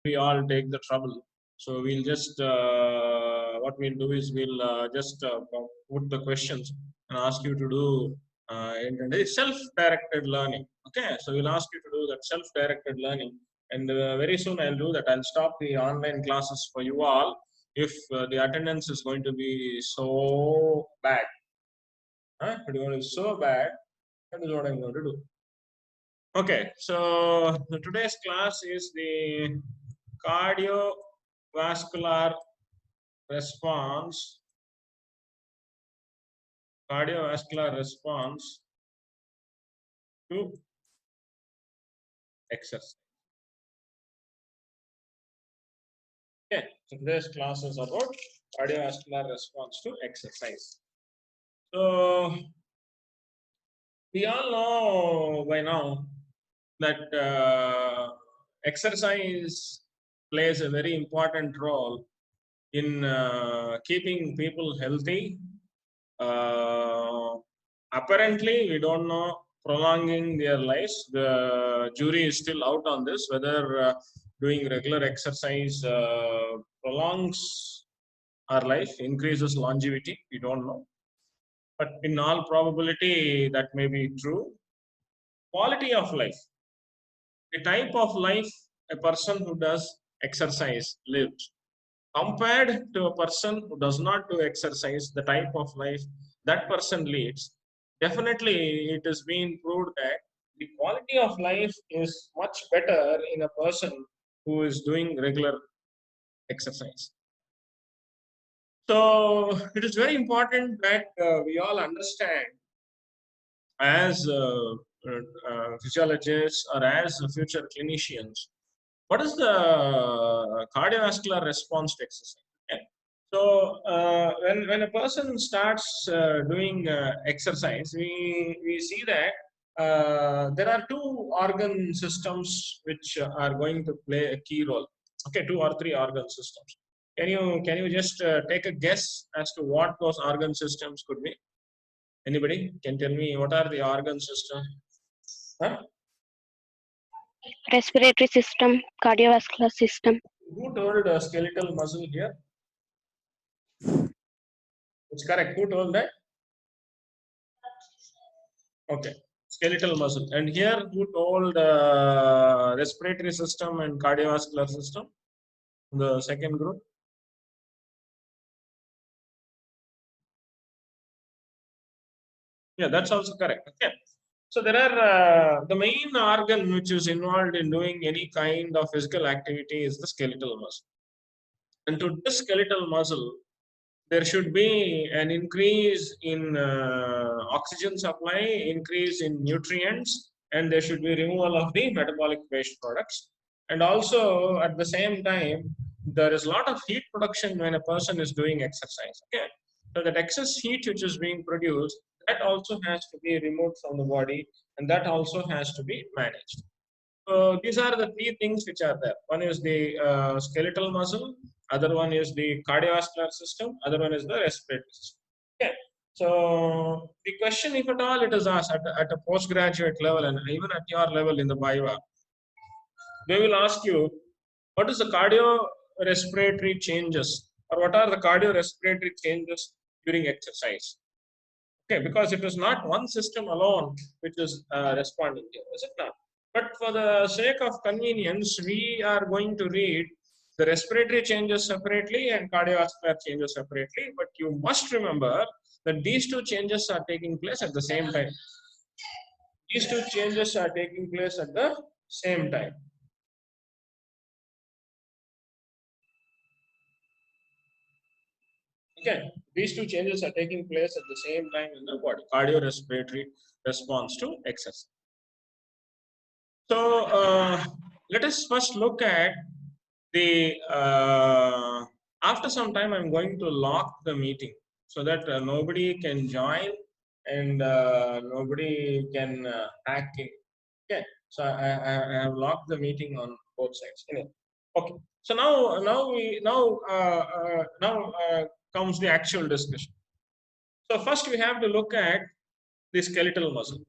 we all take the trouble. So we'll just what we'll do is we'll just put the questions and ask you to do self-directed learning. Okay, so we'll ask you to do that self-directed learning, and very soon I'll do that. I'll stop the online classes for you all if the attendance is going to be so bad. If it is so bad, that is what I'm going to do. Okay, so today's class is the cardiovascular response to exercise. Okay, so today's class is about cardiovascular response to exercise. So we all know by now that exercise plays a very important role in keeping people healthy. Apparently, we don't know prolonging their lives. The jury is still out on this, whether doing regular exercise prolongs our life, increases longevity. We don't know. But in all probability, that may be true. Quality of life, the type of life a person who does exercise lives, compared to a person who does not do exercise, the type of life that person leads, definitely it has been proved that the quality of life is much better in a person who is doing regular exercise. So it is very important that we all understand, as physiologists or as future clinicians, what is the cardiovascular response to exercise. Okay. So when a person starts doing exercise, we see that there are two organ systems which are going to play a key role. Okay, two or three organ systems. Can you just take a guess as to what those organ systems could be? Anybody can tell me what are the organ systems? Huh? Respiratory system, cardiovascular system. Who told skeletal muscle here? It's correct. Who told that? Okay, skeletal muscle. And here, who told respiratory system and cardiovascular system? The second group. Yeah, that's also correct. Okay. So there are the main organ which is involved in doing any kind of physical activity is the skeletal muscle. And to this skeletal muscle, there should be an increase in oxygen supply, increase in nutrients, and there should be removal of the metabolic waste products. And also at the same time, there is a lot of heat production when a person is doing exercise. Okay, so that excess heat which is being produced, that also has to be removed from the body, and that also has to be managed. So these are the three things which are there. One is the skeletal muscle, other one is the cardiovascular system, other one is the respiratory system. Okay. So the question, if at all it is asked at a postgraduate level and even at your level in the Viva, they will ask you, what is the cardiorespiratory changes, or what are the cardiorespiratory changes during exercise? Okay, because it is not one system alone which is responding here, is it not? But for the sake of convenience, we are going to read the respiratory changes separately and cardiovascular changes separately. But you must remember that these two changes are taking place at the same time. These two changes are taking place at the same time. Okay, these two changes are taking place at the same time in the body. Cardiorespiratory response to exercise. So let us first look at the, after some time I'm going to lock the meeting so that nobody can join and nobody can hack in. Okay, so I have locked the meeting on both sides. Anyway, okay, so now comes the actual discussion. So first we have to look at the skeletal muscle,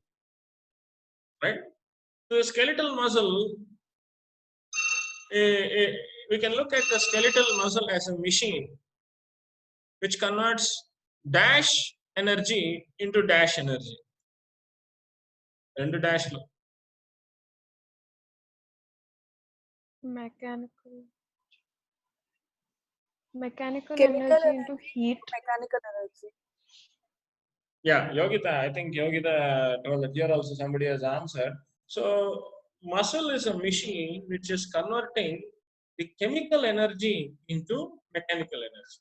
right? So the skeletal muscle we can look at the skeletal muscle as a machine which converts dash energy into dash energy. Rendu dash lo. Mechanical Chemical energy into heat. Mechanical energy. Yeah, Yogita, I think Yogita told that here also somebody has answered. So muscle is a machine which is converting the chemical energy into mechanical energy.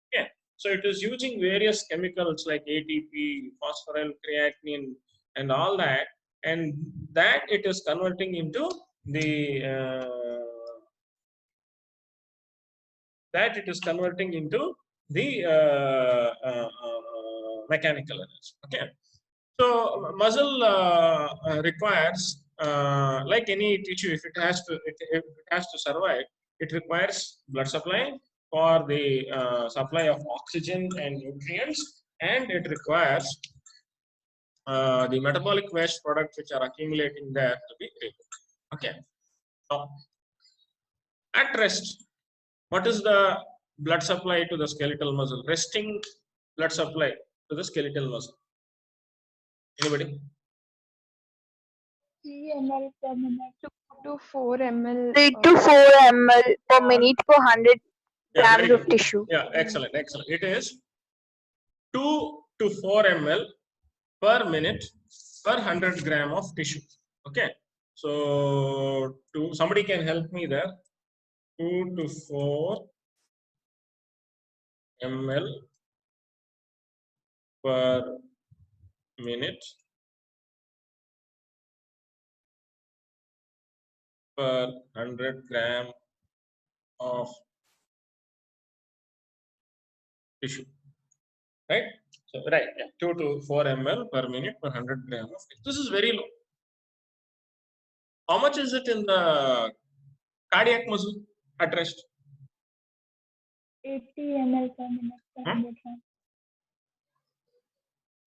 Okay. So it is using various chemicals like ATP, phosphoryl, creatinine, and all that, and that it is converting into the mechanical energy. Okay. So muscle requires, like any tissue, if it has to survive, it requires blood supply for the supply of oxygen and nutrients, and it requires the metabolic waste products which are accumulating there to be removed. Okay. Now, at rest, what is the blood supply to the skeletal muscle? Resting blood supply to the skeletal muscle. Anybody? 3 ml per minute to 4 ml. 3 to 4 ml per minute per 100 Yeah, grams very of good. tissue. Yeah, excellent, excellent. It is 2 to 4 ml per minute per 100 gram of tissue. Okay. So somebody can help me there. 2 to 4 ml per minute per 100 gram of tissue. Right? So, right, yeah, 2 to 4 ml per minute per 100 gram of tissue. This is very low. How much is it in the cardiac muscle at rest? 80 ml per minute per 100 grams.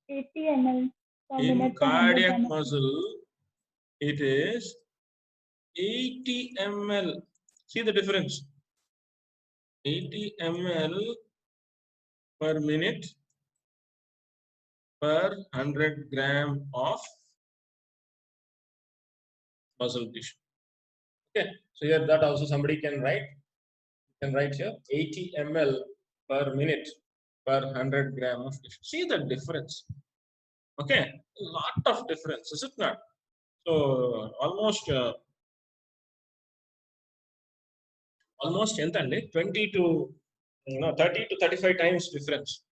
80 ml per In minute per 100 cardiac grams. muscle, it is 80 ml. See the difference? 80 ml per minute per 100 gram of muscle tissue. Okay, so here that also somebody can write. You can write here 80 ml per minute per 100 gram of tissue. See the difference? Okay, a lot of difference, is it not? So almost 20 to 30 to 35 times difference.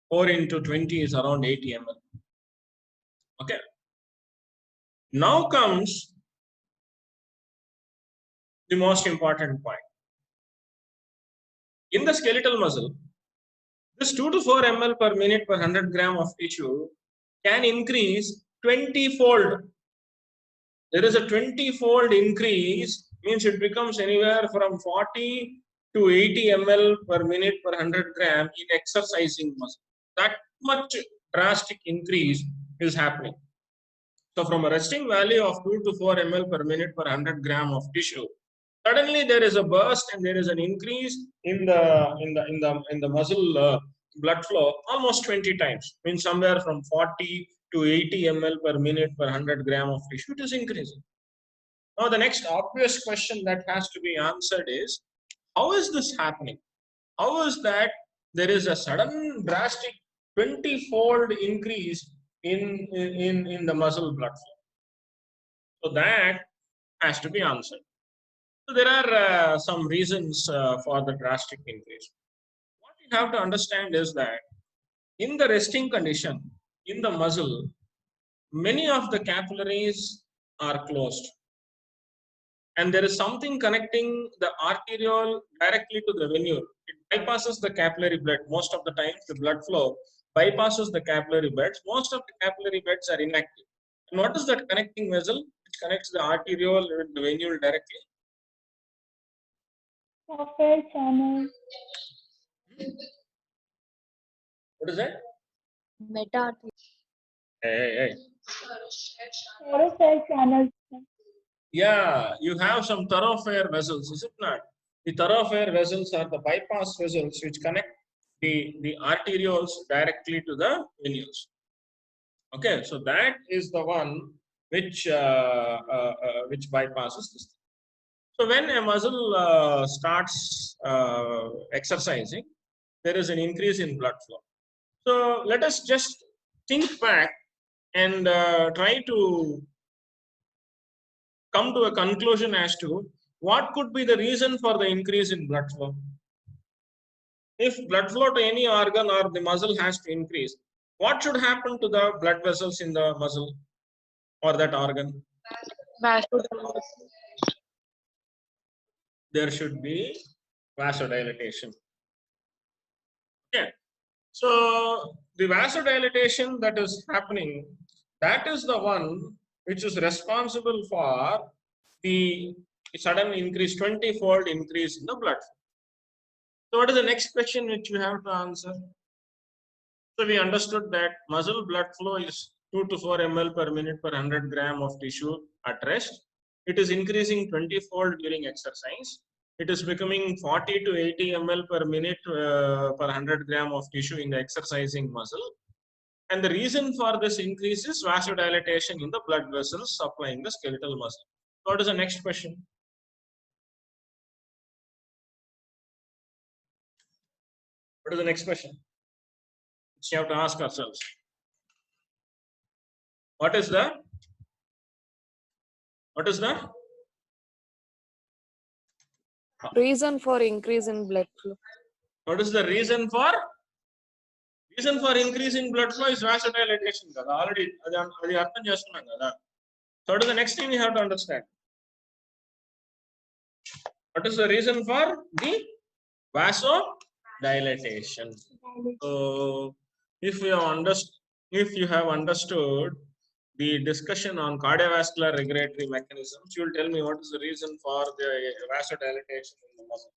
4 into 20 is around 80 ml. Okay. Now comes the most important point. In the skeletal muscle, this 2 to 4 ml per minute per 100 gram of tissue can increase 20-fold. There is a 20-fold increase, means it becomes anywhere from 40 to 80 ml per minute per 100 gram in exercising muscle. That much drastic increase is happening. So from a resting value of 2 to 4 ml per minute per 100 gram of tissue, suddenly there is a burst and there is an increase in the muscle blood flow almost 20 times. Means somewhere from 40 to 80 ml per minute per 100 gram of tissue, it is increasing. Now the next obvious question that has to be answered is, how is this happening? How is that there is a sudden drastic 20-fold increase in the muscle blood flow? So that has to be answered. So there are some reasons for the drastic increase. What you have to understand is that in the resting condition, in the muscle, many of the capillaries are closed. And there is something connecting the arteriole directly to the venule. It bypasses the capillary bed. Most of the time, the blood flow bypasses the capillary beds. Most of the capillary beds are inactive. And what is that connecting vessel which connects the arteriole with the venule directly? Porphyry channel. What is that? Meta. Hey. Porphyry channel. Yeah, you have some thoroughfare vessels, is it not? The thoroughfare vessels are the bypass vessels which connect the arterioles directly to the venules. Okay, so that is the one which bypasses this thing. So when a muscle starts exercising, there is an increase in blood flow. So let us just think back and try to come to a conclusion as to what could be the reason for the increase in blood flow. If blood flow to any organ or the muscle has to increase, what should happen to the blood vessels in the muscle or that organ? There should be vasodilatation. Okay. So the vasodilatation that is happening, that is the one which is responsible for the sudden increase, 20-fold increase in the blood flow. So what is the next question which you have to answer? So we understood that muscle blood flow is 2 to 4 ml per minute per 100 gram of tissue at rest. It is increasing 20-fold during exercise. It is becoming 40 to 80 ml per minute per 100 gram of tissue in the exercising muscle. And the reason for this increase is vasodilatation in the blood vessels supplying the skeletal muscle. What is the next question? What is the next question? Which you have to ask ourselves. What is the reason for increase in blood flow? What is the reason for increase in blood flow is vasodilatation. Already, adi artham chestunnam kada. So what is the next thing we have to understand? What is the reason for the vasodilatation? So if you have understood the discussion on cardiovascular regulatory mechanisms, you will tell me what is the reason for the vasodilatation in the muscle.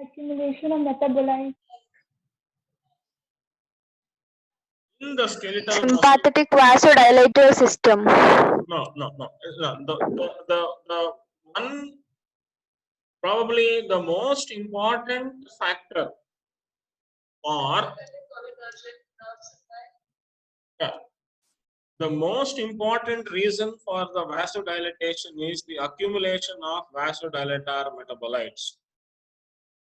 Accumulation of metabolites. In the skeletal muscle. Sympathetic vasodilator system. No. The one, probably the most important factor or the most important reason for the vasodilatation is the accumulation of vasodilator metabolites.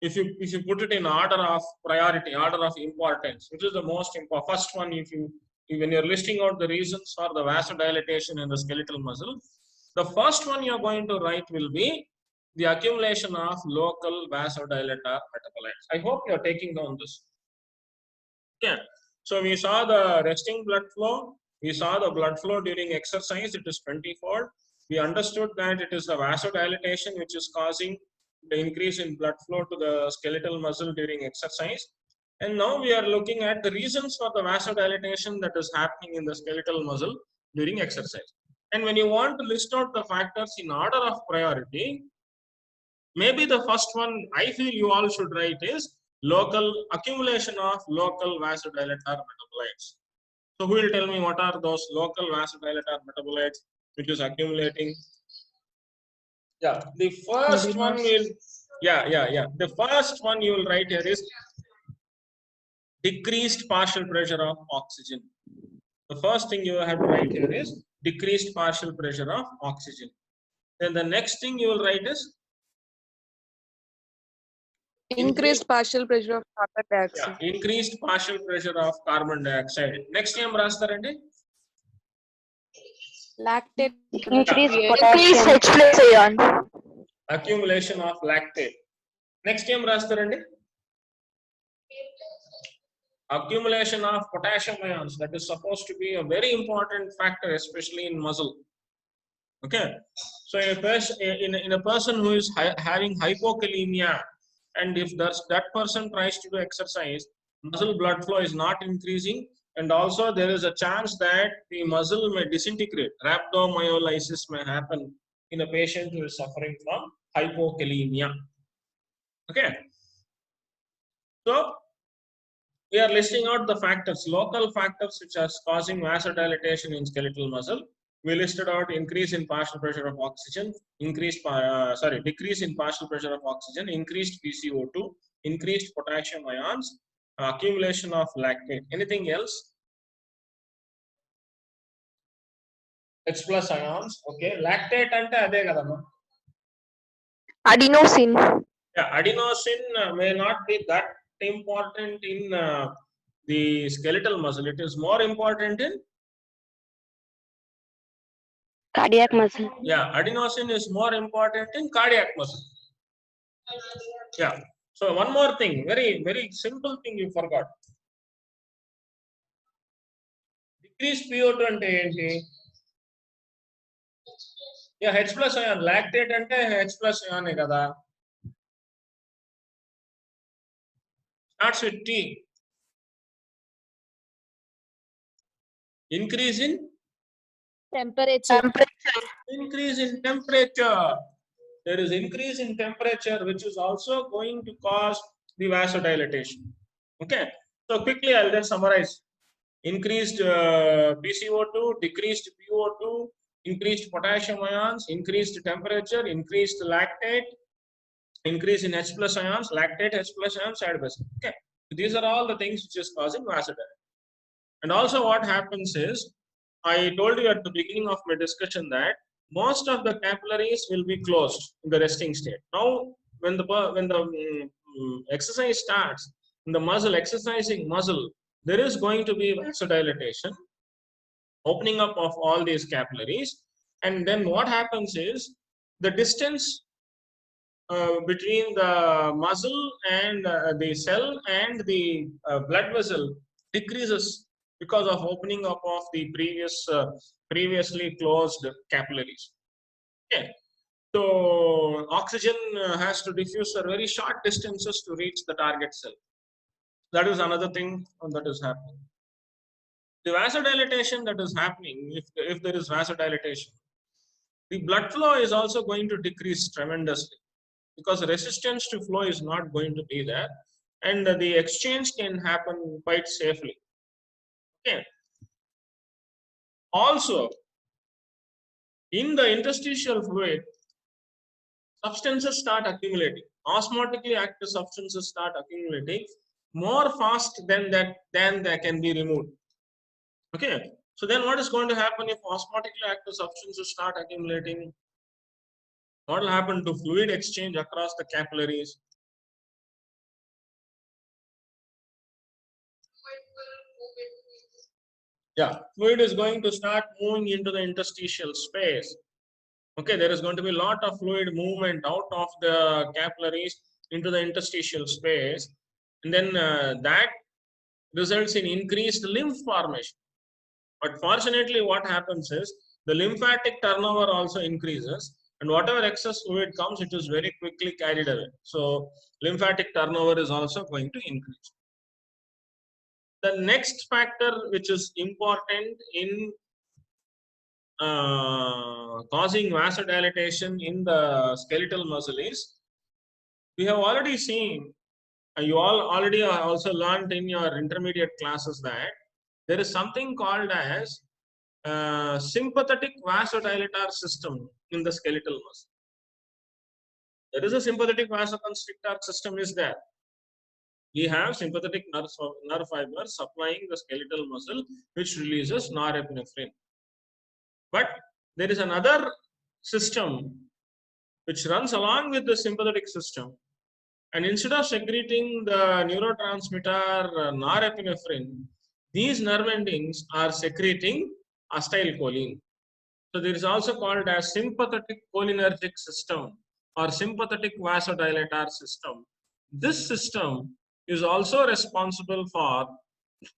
If you put it in order of priority, order of importance, which is the most important? First one, when you're listing out the reasons for the vasodilatation in the skeletal muscle, the first one you're going to write will be the accumulation of local vasodilator metabolites. I hope you're taking down this. Okay. So we saw the resting blood flow. We saw the blood flow during exercise. It is 20-fold. We understood that it is the vasodilatation which is causing the increase in blood flow to the skeletal muscle during exercise. And now we are looking at the reasons for the vasodilatation that is happening in the skeletal muscle during exercise. And when you want to list out the factors in order of priority, maybe the first one I feel you all should write is local accumulation of local vasodilator metabolites. So who will tell me what are those local vasodilator metabolites which is accumulating? Yeah, the first one will, the first one you will write here is decreased partial pressure of oxygen. The first thing you have to write here is decreased partial pressure of oxygen. Then the next thing you will write is Increased partial pressure of carbon dioxide. Yeah, increased partial pressure of carbon dioxide. Next name rastarandi? Lactate. Increased Increased potassium. H+ ion. Accumulation of lactate. Next name rastarandi? Accumulation of potassium ions. That is supposed to be a very important factor, especially in muscle. Okay. So in a person who is having hypokalemia, and if that person tries to do exercise, muscle blood flow is not increasing, and also there is a chance that the muscle may disintegrate. Rhabdomyolysis may happen in a patient who is suffering from hypokalemia. Okay. So we are listing out the factors, local factors which are causing vasodilatation in skeletal muscle. we listed out increase in partial pressure of oxygen, decrease in partial pressure of oxygen, increased PCO2, increased potassium ions, accumulation of lactate. Anything else? H plus ions. Okay. Lactate ante ade kadamma. Adenosine. Yeah, adenosine may not be that important in the skeletal muscle. It is more important in Cardiac muscle. Yeah, adenosine is more important in cardiac muscle. Yeah. So one more thing, very simple thing you forgot. Decreased PO2 ante enti? Yeah, H plus ion. Lactate ante H plus ion e kada. Starts with T. Increase in Temperature. increase in temperature. There is increase in temperature, which is also going to cause the vasodilatation. Okay. So quickly, I'll just summarize. Increased PCO2, decreased PO2, increased potassium ions, increased temperature, increased lactate, increase in H plus ions, lactate, H plus ions, side by side. Okay. These are all the things which is causing vasodilatation. And also what happens is, I told you at the beginning of my discussion that most of the capillaries will be closed in the resting state. Now, when the exercise starts, in the exercising muscle, there is going to be vasodilatation, opening up of all these capillaries, and then what happens is the distance between the muscle and the cell and the blood vessel decreases because of opening up of the previously closed capillaries. Okay. So oxygen has to diffuse for very short distances to reach the target cell. That is another thing that is happening. The vasodilatation that is happening, if there is vasodilatation, the blood flow is also going to decrease tremendously, because resistance to flow is not going to be there, and the exchange can happen quite safely. Okay. Also, in the interstitial fluid, substances start accumulating. Osmotically active substances start accumulating more fast than they can be removed. Okay. So then what is going to happen if osmotically active substances start accumulating? What will happen to fluid exchange across the capillaries? Yeah, fluid is going to start moving into the interstitial space. Okay, there is going to be a lot of fluid movement out of the capillaries into the interstitial space, and then that results in increased lymph formation. But fortunately, what happens is the lymphatic turnover also increases, and whatever excess fluid comes, it is very quickly carried away. So lymphatic turnover is also going to increase. The next factor which is important in causing vasodilatation in the skeletal muscle is, we have already seen, you all already also learned in your intermediate classes that there is something called as sympathetic vasodilator system in the skeletal muscle. There is a sympathetic vasoconstrictor system is there. We have sympathetic nerve fibers supplying the skeletal muscle, which releases norepinephrine. But there is another system which runs along with the sympathetic system, and instead of secreting the neurotransmitter norepinephrine, these nerve endings are secreting acetylcholine. So there is also called as sympathetic cholinergic system or sympathetic vasodilator system. This system is also responsible for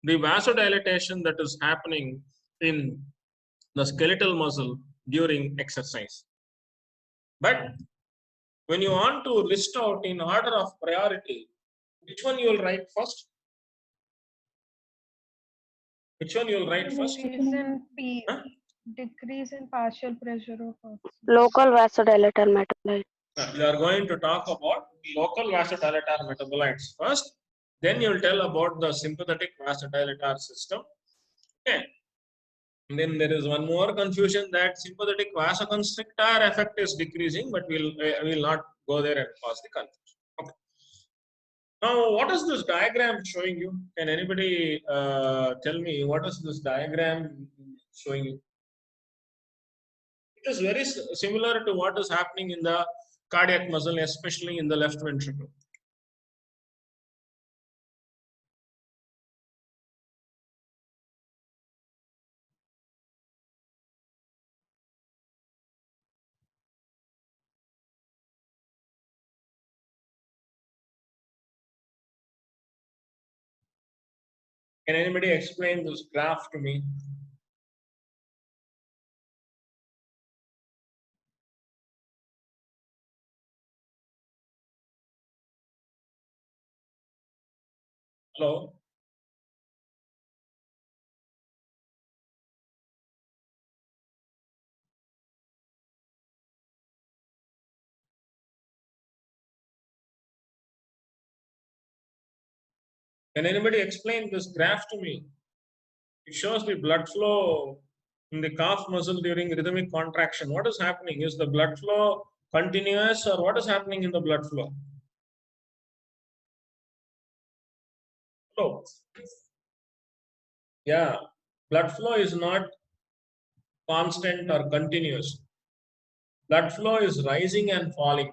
the vasodilatation that is happening in the skeletal muscle during exercise. But when you want to list out in order of priority, which one you will write first? Which one you will write first? Decrease in partial pressure of oxygen. Local vasodilator metabolite. You are going to talk about local vasodilator metabolites first, then you will tell about the sympathetic vasodilator system. Okay. And then there is one more confusion that sympathetic vasoconstrictor effect is decreasing, but we'll not go there and cause the confusion. Okay. Now, what is this diagram showing you? Can anybody tell me what is this diagram showing you? It is very similar to what is happening in the cardiac muscle, especially in the left ventricle. Can anybody explain this graph to me? Hello? Can anybody explain this graph to me? It shows the blood flow in the calf muscle during rhythmic contraction. What is happening? Is the blood flow continuous, or what is happening in the blood flow? Hello? Yeah, blood flow is not constant or continuous. Blood flow is rising and falling.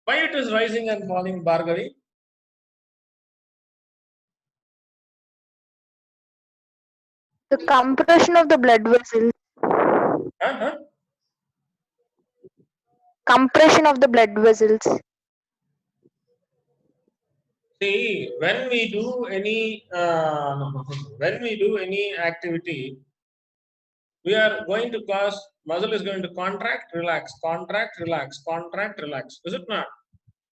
Why it is rising and falling, Bhargavi? The compression of the blood vessels. Uh-huh. Compression of the blood vessels. See, when we do any activity, we are going to cause muscle is going to contract, relax, contract, relax, contract, relax. Is it not?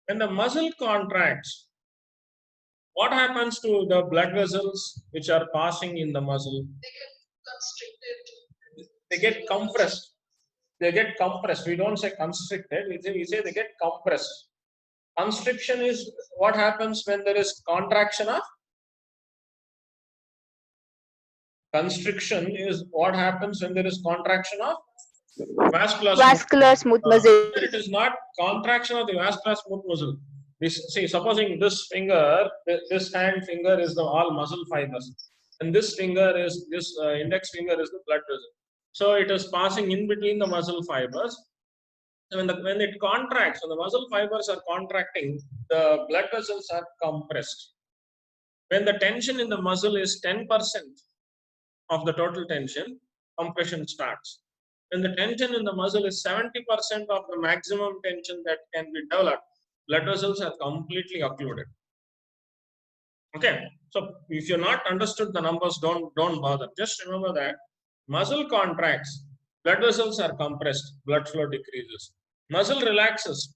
When the muscle contracts, what happens to the blood vessels which are passing in the muscle? They get compressed. They get compressed. We don't say constricted. We say they get compressed. Constriction is what happens when there is contraction of. Constriction is what happens when there is contraction of Vascular smooth muscle. It is not contraction of the vascular smooth muscle. See, supposing this finger, this hand finger is the all muscle fibers, and this finger is this index finger is the blood vessel. So it is passing in between the muscle fibers. And when it contracts, when the muscle fibers are contracting, the blood vessels are compressed. When the tension in the muscle is 10% of the total tension, compression starts. When the tension in the muscle is 70% of the maximum tension that can be developed, blood vessels are completely occluded. Okay, so if you're not understood the numbers, don't bother. Just remember that muscle contracts, blood vessels are compressed, blood flow decreases. Muscle relaxes,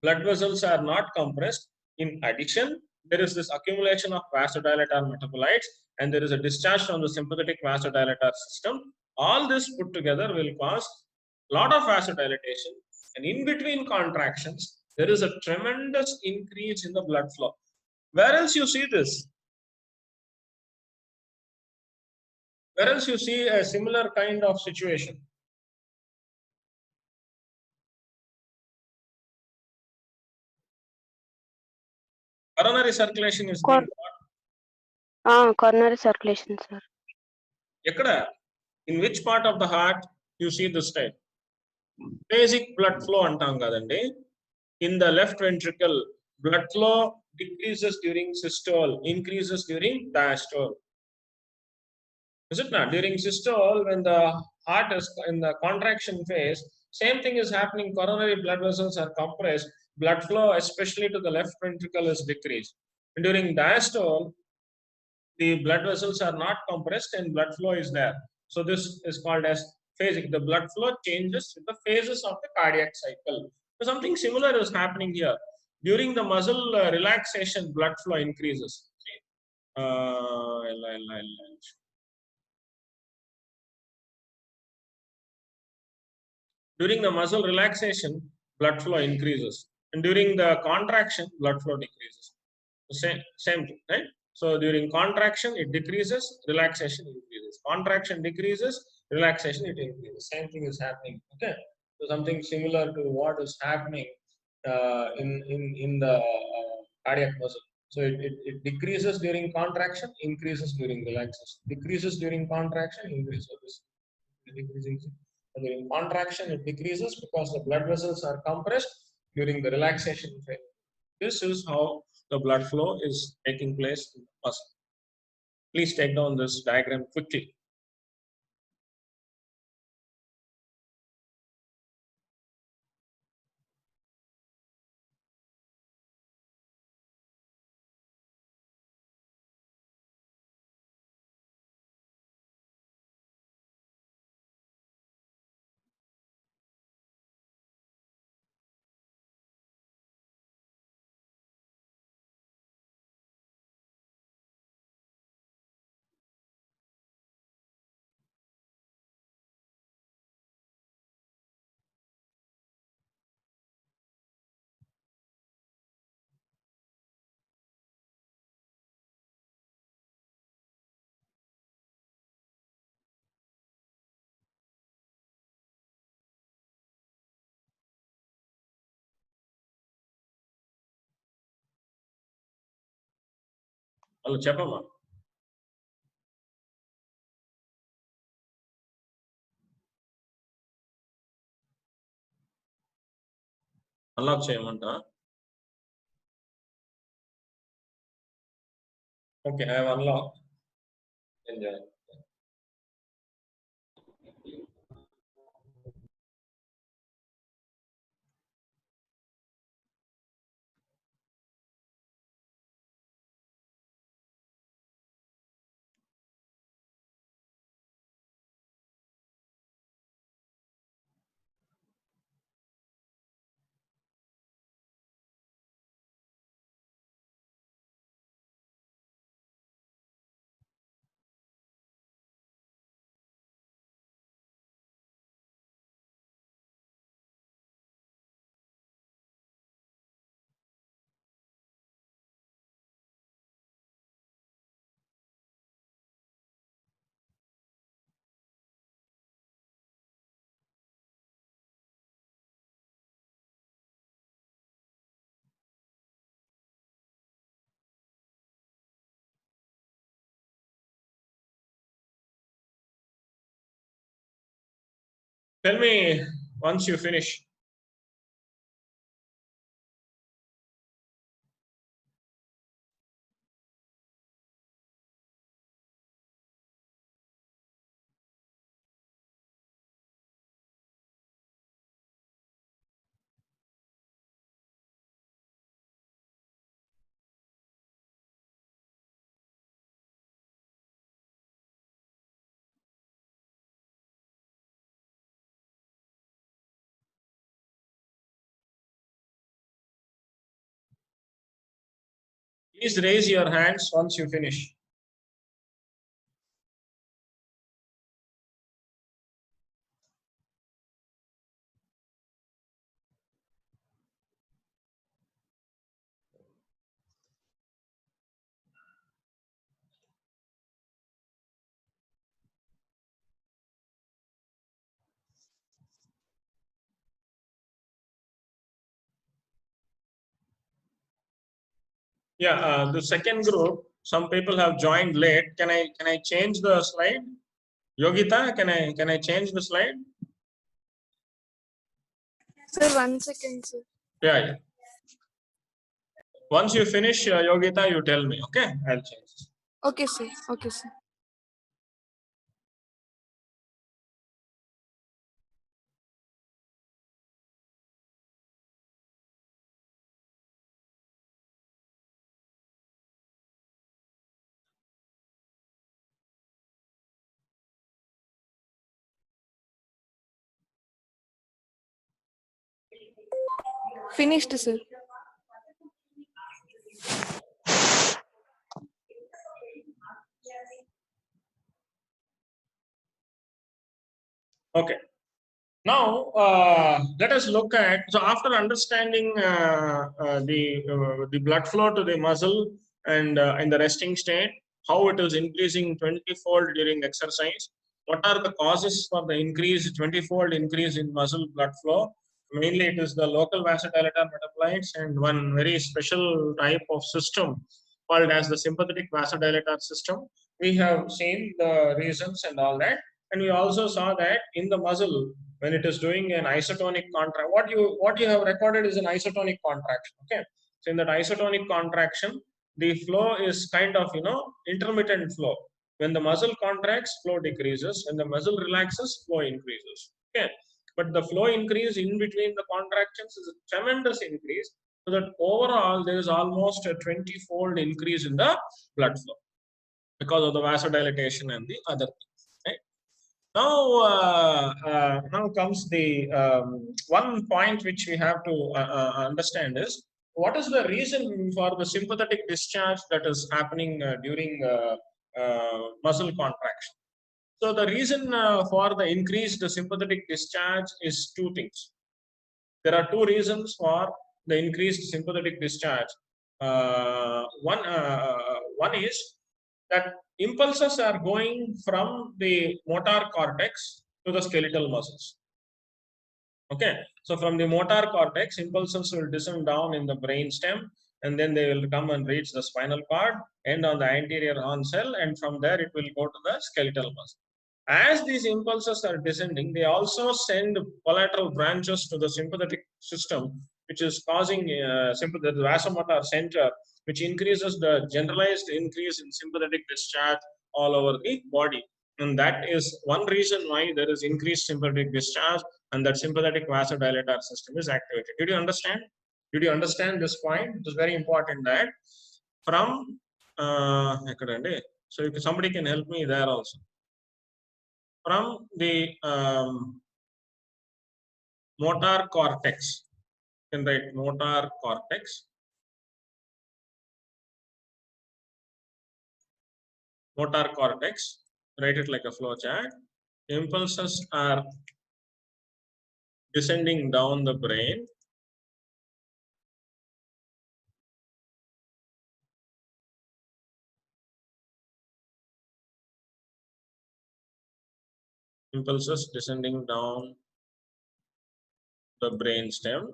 blood vessels are not compressed. In addition, there is this accumulation of vasodilator metabolites, and there is a discharge from the sympathetic vasodilator system. All this put together will cause a lot of vasodilatation, and in between contractions, there is a tremendous increase in the blood flow. Where else you see this? Where else you see a similar kind of situation? Coronary circulation is being Coronary circulation, sir. In which part of the heart you see this type? Basic blood flow antam kadandi. In the left ventricle, blood flow decreases during systole, increases during diastole. Is it not? During systole, when the heart is in the contraction phase, same thing is happening. Coronary blood vessels are compressed. Blood flow, especially to the left ventricle, is decreased. And during diastole, the blood vessels are not compressed and blood flow is there. So this is called as phasic. The blood flow changes with the phases of the cardiac cycle. So something similar is happening here. During the muscle relaxation, blood flow increases. During the muscle relaxation, blood flow increases. And during the contraction, blood flow decreases. Same thing, right? So during contraction, it decreases, relaxation increases. Contraction decreases, relaxation it increases. Same thing is happening. Okay, so something similar to what is happening in the cardiac muscle. So it decreases during contraction, increases during relaxation. Decreases during contraction, increases decreasing. During contraction, it decreases because the blood vessels are compressed. During the relaxation phase, this is how the blood flow is taking place in the muscle. Please take down this diagram quickly. Hello, Chapama. Unlock cheyamanta. Okay, I have unlocked. Enjoy. Tell me once you finish. Please raise your hands once you finish. Yeah, the second group, some people have joined late. Can I change the slide? Yogita, can I change the slide? Sir, 1 second, sir. Yeah. Once you finish, Yogita, you tell me. Okay, I'll change. Okay, sir. Okay, sir. Finished, sir. Okay. Now let us look at, so after understanding the blood flow to the muscle and in the resting state, how it is increasing 20-fold during exercise. What are the causes for the increase, 20-fold increase in muscle blood flow? Mainly it is the local vasodilator metabolites and one very special type of system called as the sympathetic vasodilator system. We have seen the reasons and all that. And we also saw that in the muscle, when it is doing an isotonic contraction, what you have recorded is an isotonic contraction. Okay. So in that isotonic contraction, the flow is kind of, intermittent flow. When the muscle contracts, flow decreases. When the muscle relaxes, flow increases. Okay. But the flow increase in between the contractions is a tremendous increase. So that overall, there is almost a 20-fold increase in the blood flow because of the vasodilatation and the other things. Right? Now comes the one point which we have to understand is, what is the reason for the sympathetic discharge that is happening during muscle contraction? So the reason for the increased sympathetic discharge is two things. There are two reasons for the increased sympathetic discharge. One is that impulses are going from the motor cortex to the skeletal muscles. Okay, so from the motor cortex, impulses will descend down in the brain stem, and then they will come and reach the spinal cord, end on the anterior horn cell, and from there it will go to the skeletal muscle. As these impulses are descending, they also send collateral branches to the sympathetic system, which is causing the vasomotor center, which increases the generalized increase in sympathetic discharge all over the body. And that is one reason why there is increased sympathetic discharge, and that sympathetic vasodilator system is activated. Did you understand? Did you understand this point? It is very important that from, so if somebody can help me there also. From the motor cortex, you can write motor cortex. Motor cortex, write it like a flow chart. Impulses are descending down the brain. Impulses descending down the brain stem.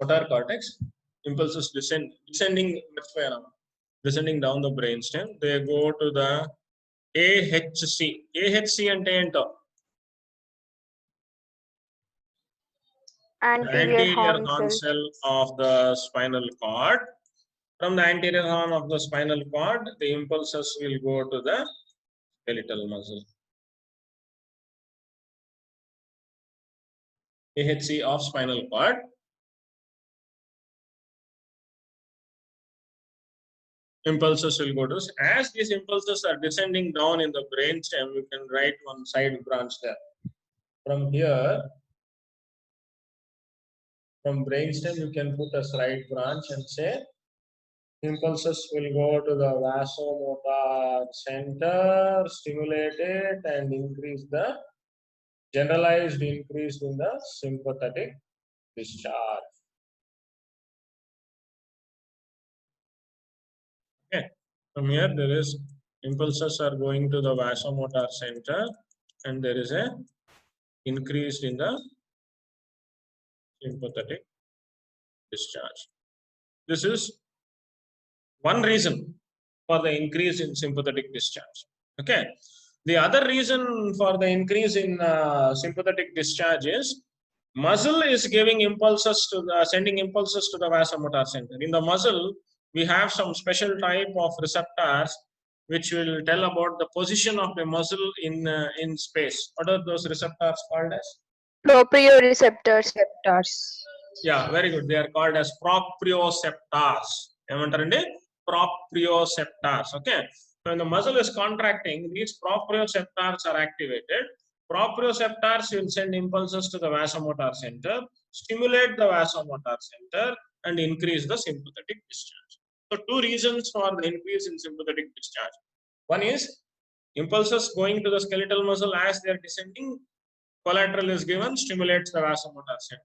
Motor cortex, impulses descending down the brain stem. They go to the AHC. AHC ante ento? Anterior horn cell of the spinal cord. From the anterior horn of the spinal cord, the impulses will go to the skeletal muscle. AHC of spinal cord. Impulses will go to, as these impulses are descending down in the brain stem, you can write one side branch there. From here, from brain stem, you can put a side branch and say impulses will go to the vasomotor center, stimulate it, and increase the generalized increase in the sympathetic discharge. Okay, from here there is impulses are going to the vasomotor center, and there is a increase in the sympathetic discharge. This is one reason for the increase in sympathetic discharge. Okay. The other reason for the increase in sympathetic discharge is muscle is giving impulses to the, sending impulses to the vasomotor center. In the muscle, we have some special type of receptors which will tell about the position of the muscle in space. What are those receptors called as? Proprioceptors. Yeah, very good. They are called as proprioceptors. Proprioceptors. Okay. So when the muscle is contracting, these proprioceptors are activated. Proprioceptors will send impulses to the vasomotor center, stimulate the vasomotor center, and increase the sympathetic discharge. So two reasons for the increase in sympathetic discharge. One is impulses going to the skeletal muscle as they are descending, collateral is given, stimulates the vasomotor center.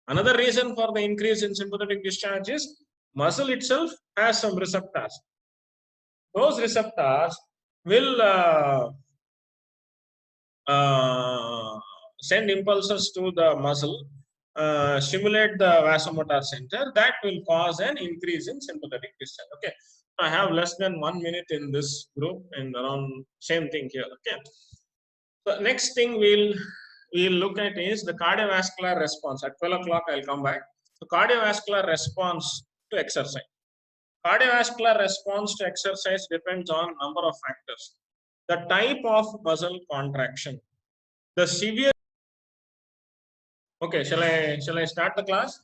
Another reason for the increase in sympathetic discharge is muscle itself has some receptors. Those receptors will send impulses to the muscle, stimulate the vasomotor center. That will cause an increase in sympathetic discharge. Okay, I have less than 1 minute in this group, and around same thing here. Okay, the next thing we'll look at is the cardiovascular response. At 12 o'clock, I'll come back. So cardiovascular response to exercise. Cardiovascular response to exercise depends on number of factors. The type of muscle contraction, the severe. Okay, shall I start the class?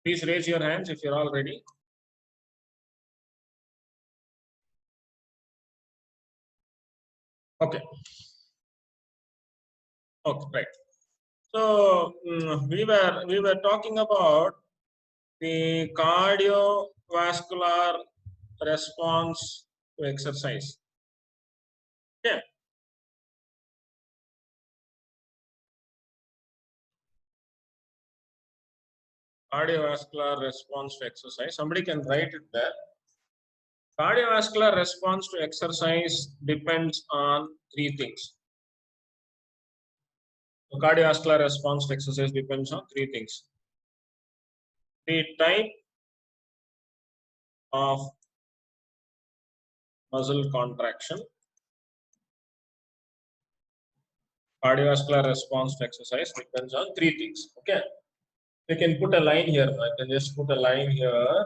Please raise your hands if you're all ready. Okay. Okay, right. So we were talking about the cardiovascular response to exercise. Yeah. Cardiovascular response to exercise. Somebody can write it there. Cardiovascular response to exercise depends on three things. The cardiovascular response to exercise depends on three things. The type of muscle contraction. Cardiovascular response to exercise depends on three things. Okay. You can put a line here. I can just put a line here.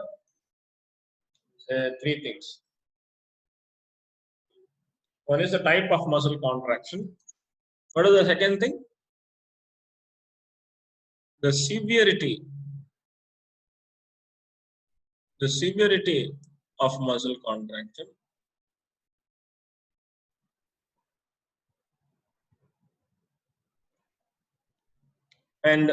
Three things. One is the type of muscle contraction. What is the second thing? The severity. The severity of muscle contraction. And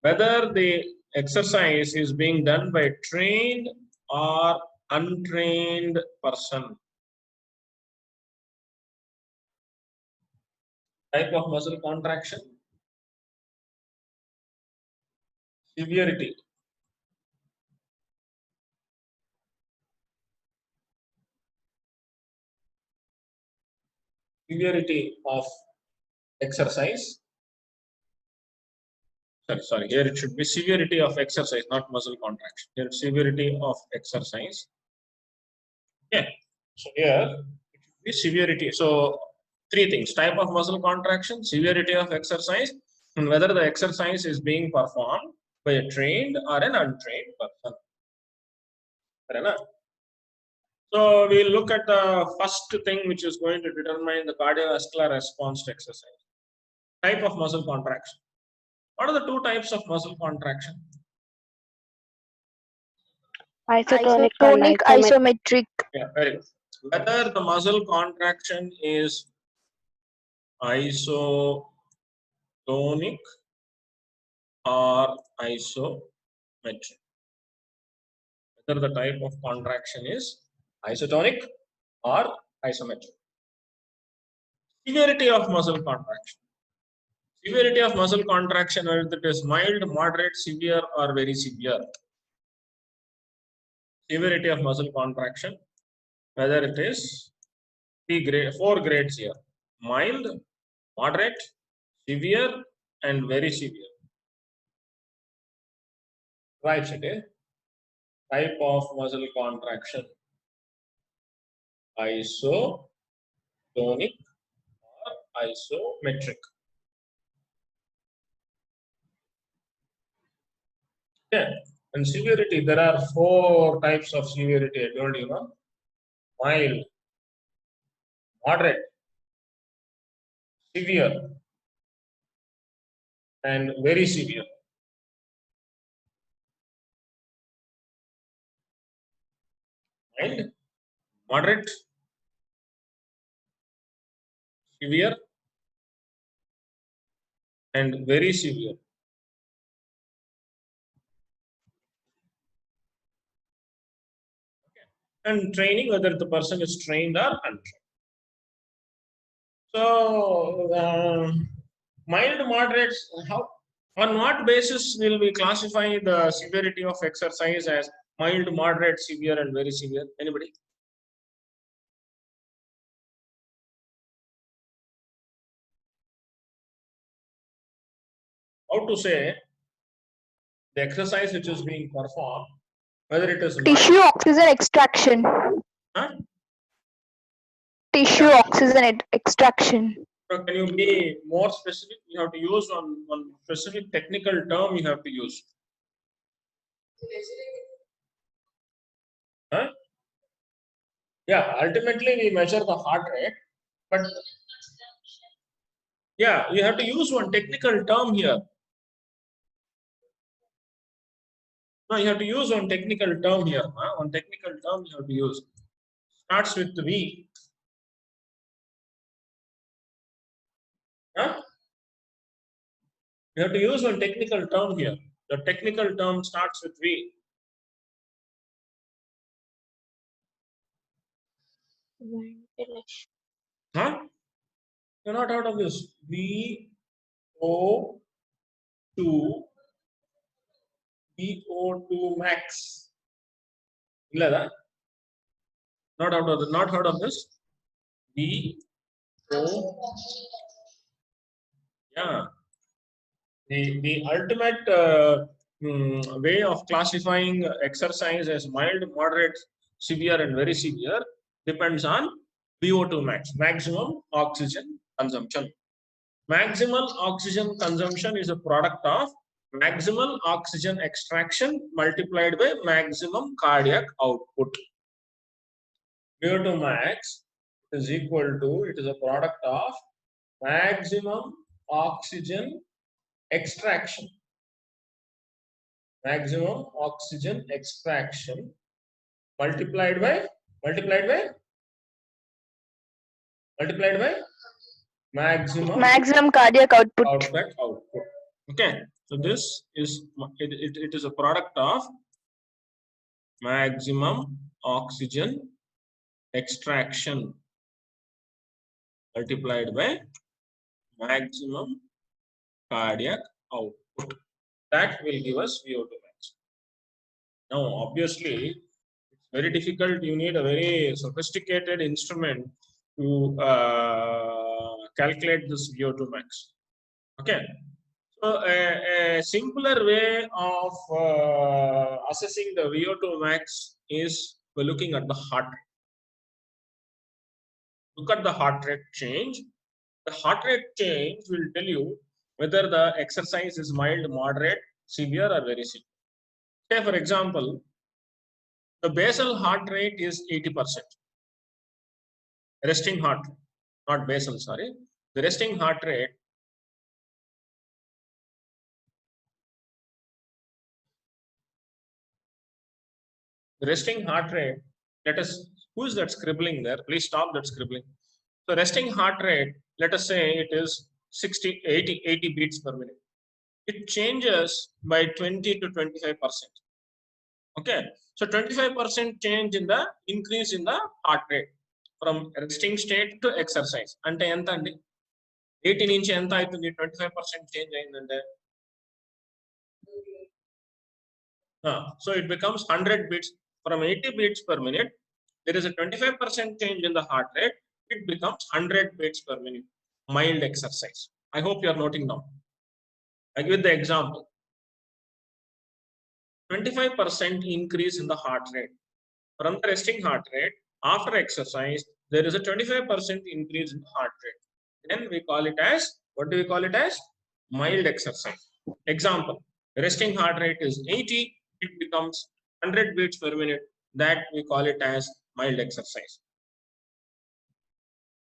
whether the exercise is being done by a trained or untrained person. Type of muscle contraction. Severity. Severity of exercise. Sorry, here it should be severity of exercise, not muscle contraction. Here severity of exercise. Yeah. So here it should be severity. So three things: type of muscle contraction, severity of exercise, and whether the exercise is being performed by a trained or an untrained person. Fair enough? So we'll look at the first thing which is going to determine the cardiovascular response to exercise. Type of muscle contraction. What are the two types of muscle contraction? Isotonic and isometric. Yeah, very good. Whether the muscle contraction is isotonic or isometric. Whether the type of contraction is isotonic or isometric. Severity of muscle contraction. Severity of muscle contraction, whether it is mild, moderate, severe, or very severe. Severity of muscle contraction, whether it is four grades here: mild, moderate, severe, and very severe. Right, it type of muscle contraction: isotonic or isometric. Yeah. And severity, there are four types of severity. I told you, no? Mild, moderate, severe, and very severe. Mild, moderate, severe, and very severe. And training, whether the person is trained or untrained. So Mild, moderate, how, on what basis will we classify the severity of exercise as mild, moderate, severe, and very severe? Anybody? How to say the exercise which is being performed, whether it is mild, Tissue oxygen extraction. huh? Tissue Yeah. oxygen extraction. So can you be more specific? You have to use one specific technical term you have to use. Huh? Yeah, ultimately we measure the heart rate, but yeah, you have to use one technical term here. No, you have to use one technical term here. Huh? One technical term you have to use. Starts with V. Huh? You have to use one technical term here. The technical term starts with V. Huh? You're not out of this. VO2 max. Not heard of this. VO. Yeah. The ultimate way of classifying exercise as mild, moderate, severe, and very severe depends on VO2 max, maximum oxygen consumption. Maximal oxygen consumption is a product of maximal oxygen extraction multiplied by maximum cardiac output. VO2 max is equal to, it is a product of maximum oxygen extraction. Maximum oxygen extraction multiplied by Maximum cardiac output. output. Okay, so this is it is a product of maximum oxygen extraction multiplied by maximum cardiac output. That will give us VO2 max. Now, obviously, it's very difficult. You need a very sophisticated instrument to calculate this VO2 max. Okay. So, a simpler way of assessing the VO2 max is by looking at the heart rate. Look at the heart rate change. The heart rate change will tell you whether the exercise is mild, moderate, severe, or very severe. Say, for example, the basal heart rate is 80%. Resting heart rate, not basal, sorry. The resting heart rate let us, who is that scribbling there? Please stop that scribbling. So resting heart rate, let us say it is 80 beats per minute. It changes by 20 to 25%. Okay, so 25% change in the increase in the heart rate from resting state to exercise. Ante enta andi? 80 నుంచి ఎంత అవుతుంది? 25% change అయిందంటే so it becomes 100 beats. From 80 beats per minute, there is a 25% change in the heart rate. It becomes 100 beats per minute. Mild exercise. I hope you are noting down. I give the example. 25% increase in the heart rate. From the resting heart rate, after exercise, there is a 25% increase in the heart rate. Then we call it as, what do we call it as? Mild exercise. Example, resting heart rate is 80, it becomes 100 beats per minute. That we call it as mild exercise.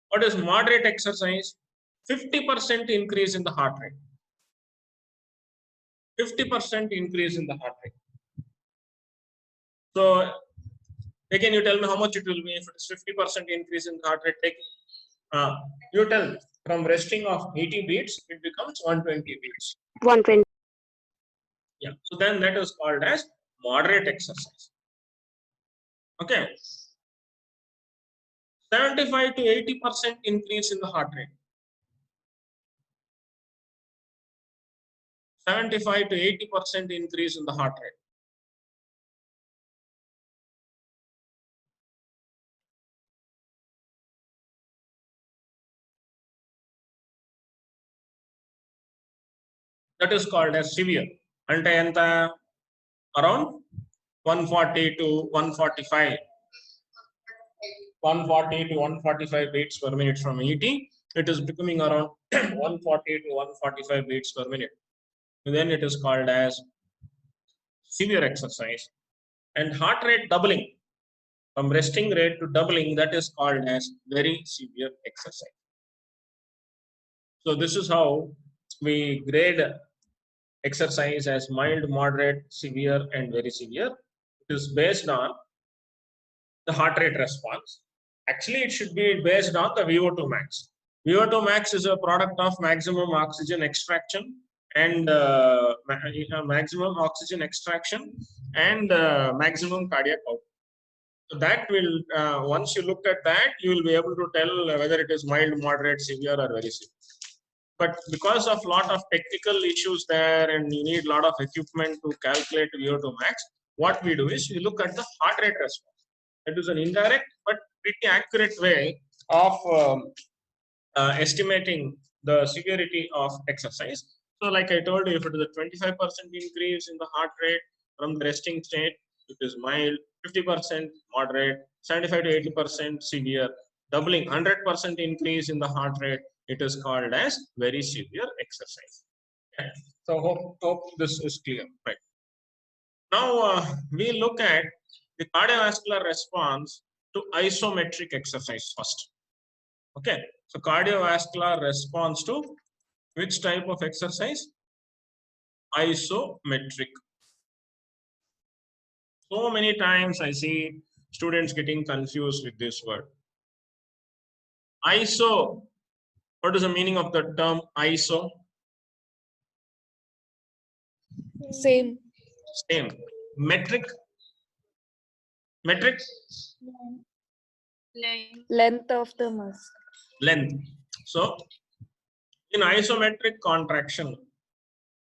What is moderate exercise? 50% increase in the heart rate. 50% increase in the heart rate. So again, you tell me how much it will be if it's 50% increase in the heart rate. Take, you tell, from resting of 80 beats, it becomes 120 beats. 120. Yeah, so then that is called as moderate exercise. Okay. 75 to 80% increase in the heart rate. 75 to 80% increase in the heart rate. That is called as severe. Ante enta around 140 to 145. 140 to 145 beats per minute from ET. It is becoming around 140 to 145 beats per minute. Then it is called as severe exercise. And heart rate doubling from resting rate to doubling, that is called as very severe exercise. So this is how we grade exercise as mild, moderate, severe, and very severe. It is based on the heart rate response. Actually, it should be based on the VO2 max. VO2 max is a product of maximum oxygen extraction and maximum oxygen extraction and maximum cardiac output. So that will, once you look at that, you will be able to tell whether it is mild, moderate, severe, or very severe. But because of lot of technical issues there and you need a lot of equipment to calculate VO2 max, what we do is we look at the heart rate response. It is an indirect but pretty accurate way of estimating the severity of exercise. So like I told you, if it is a 25% increase in the heart rate from the resting state, it is mild, 50% moderate, 75 to 80% severe, doubling 100% increase in the heart rate, it is called as very severe exercise. Okay. So hope this is clear, right? Now we look at the cardiovascular response to isometric exercise first. Okay, so cardiovascular response to which type of exercise? Isometric. So many times I see students getting confused with this word. ISO, what is the meaning of the term ISO? Same. Same. Metric? Metric? Length of the muscle. Length. So in isometric contraction,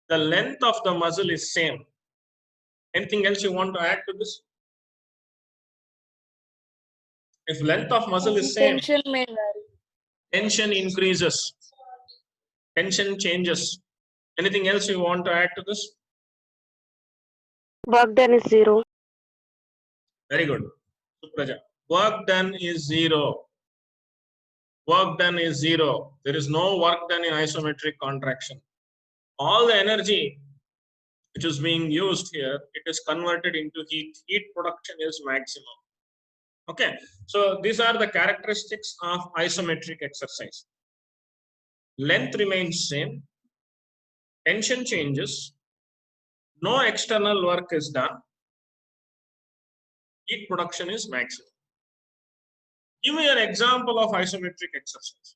the length of the muscle is same. Anything else you want to add to this? If length of muscle is same, Tension may vary. tension increases, tension changes. Anything else you want to add to this? Work done is 0. Very good. Supraja. Work done is 0. Work done is 0. There is no work done in isometric contraction. All the energy which is being used here, it is converted into heat. Heat production is maximum. Okay, so these are the characteristics of isometric exercise. Length remains same, tension changes, no external work is done, heat production is maximum. Give me an example of isometric exercise.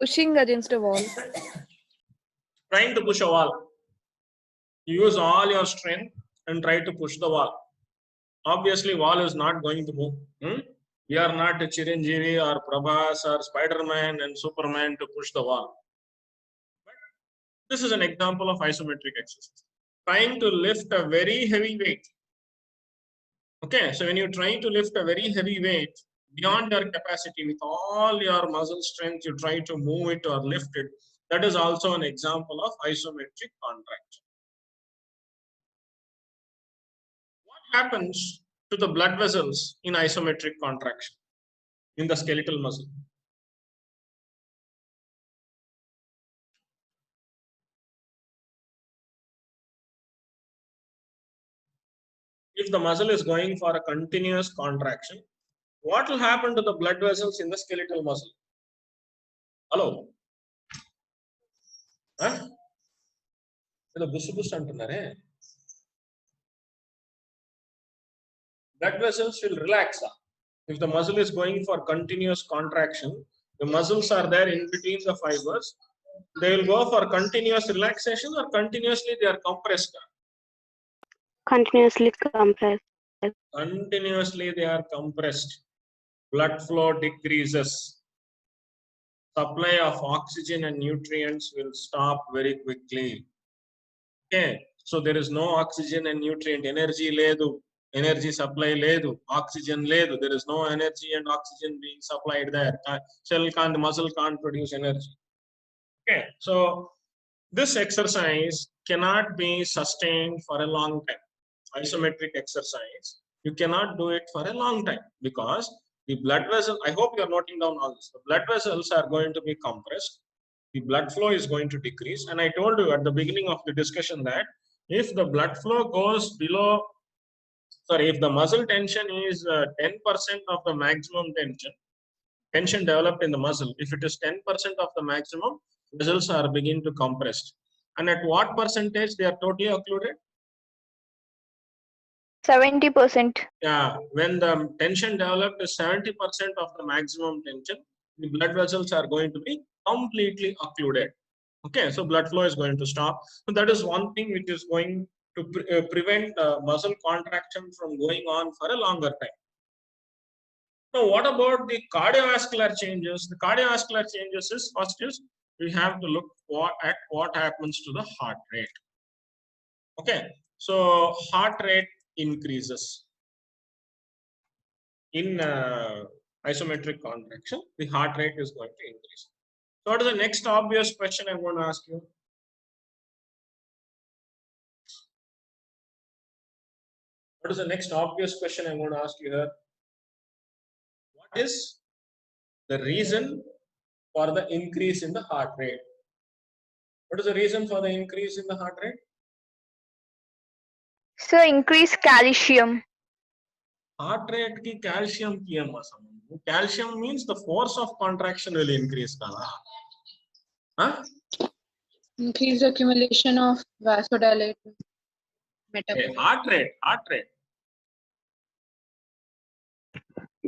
Pushing against a wall. Trying to push a wall. You use all your strength and try to push the wall. Obviously, wall is not going to move. We are not Chiranjeevi or Prabhas or Spider-Man and Superman to push the wall. But this is an example of isometric exercise. Trying to lift a very heavy weight. Okay, so when you're trying to lift a very heavy weight beyond your capacity with all your muscle strength, you try to move it or lift it. That is also an example of isometric contraction. What happens to the blood vessels in isometric contraction in the skeletal muscle? If the muscle is going for a continuous contraction, what will happen to the blood vessels in the skeletal muscle? Hello? Huh? Blood vessels will relax. If the muscle is going for continuous contraction, the muscles are there in between the fibers. They will go for continuous relaxation or continuously they are compressed. Continuously compressed. Continuously they are compressed. Blood flow decreases. Supply of oxygen and nutrients will stop very quickly. Okay, so there is no oxygen and nutrient energy ledu, energy supply ledu, oxygen ledu, there is no energy and oxygen being supplied there. Cell can't, the muscle can't produce energy. Okay, so this exercise cannot be sustained for a long time. Isometric exercise, you cannot do it for a long time because the blood vessel, I hope you are noting down all this, the blood vessels are going to be compressed, the blood flow is going to decrease. And I told you at the beginning of the discussion that if the blood flow goes below, sorry, if the muscle tension is 10% of the maximum tension developed in the muscle, if it is 10% of the maximum, vessels are begin to compress. And at what percentage they are totally occluded? 70%. Yeah, when the tension developed is 70% of the maximum tension, the blood vessels are going to be completely occluded. Okay, so blood flow is going to stop. So that is one thing which is going to prevent muscle contraction from going on for a longer time. Now, what about the cardiovascular changes? The cardiovascular changes is, first is we have to look at what happens to the heart rate. Okay, so heart rate increases in isometric contraction. The heart rate is going to increase. So what is the next obvious question I'm going to ask you? What is the next obvious question I'm going to ask you here? What is the reason for the increase in the heart rate? What is the reason for the increase in the heart rate? So increase calcium. Heart rate ki calcium ki amma sambandham. Calcium means the force of contraction will increase. Huh? Increased accumulation of vasodilator. Okay, heart rate.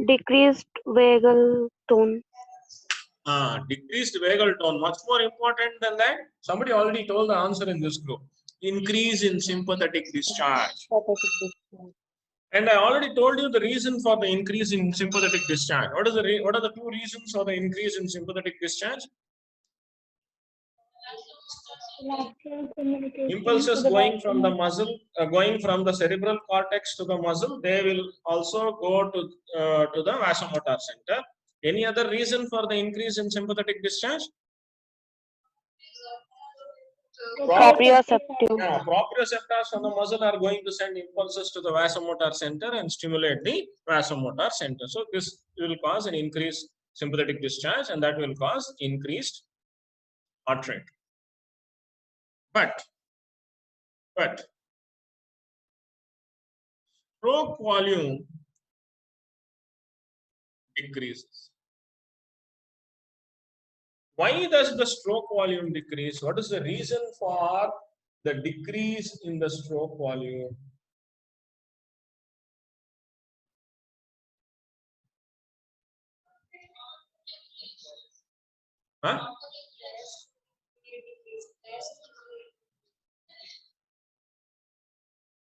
Decreased vagal tone. Decreased vagal tone, much more important than that. Somebody already told the answer in this group. Increase in sympathetic discharge. And I already told you the reason for the increase in sympathetic discharge. What are the two reasons for the increase in sympathetic discharge? Impulses going from the muscle, going from the cerebral cortex to the muscle, they will also go to the vasomotor center. Any other reason for the increase in sympathetic discharge? Proprioceptive. Yeah, proprioceptors from the muscle are going to send impulses to the vasomotor center and stimulate the vasomotor center. So this will cause an increased sympathetic discharge, and that will cause increased heart rate. But stroke volume decreases. Why does the stroke volume decrease? What is the reason for the decrease in the stroke volume? Huh?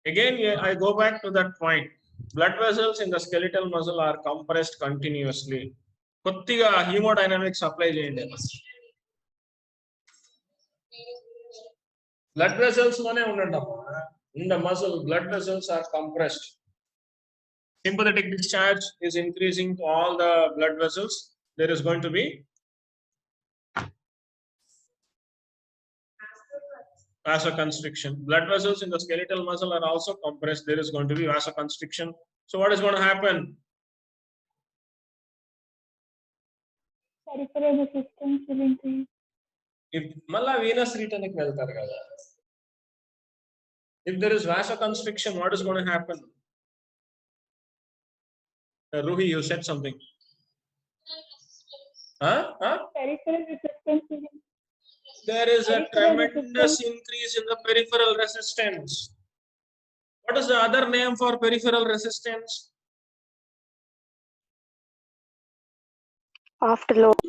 Again, I go back to that point. Blood vessels in the skeletal muscle are compressed continuously. కొద్దిగా hemodynamics apply చేయండి. Blood vessels లోనే ఉండండి అమ్మా. In the muscle, blood vessels are compressed. Sympathetic discharge is increasing to all the blood vessels. There is going to be vasoconstriction. Blood vessels in the skeletal muscle are also compressed. There is going to be vasoconstriction. So what is going to happen? Peripheral resistance will increase. If malla venous return ki veltaru kada. If there is vasoconstriction, what is going to happen? Ruhi, you said something. Peripheral resistance will increase. There is a tremendous increase in the peripheral resistance. What is the other name for peripheral resistance? Afterload.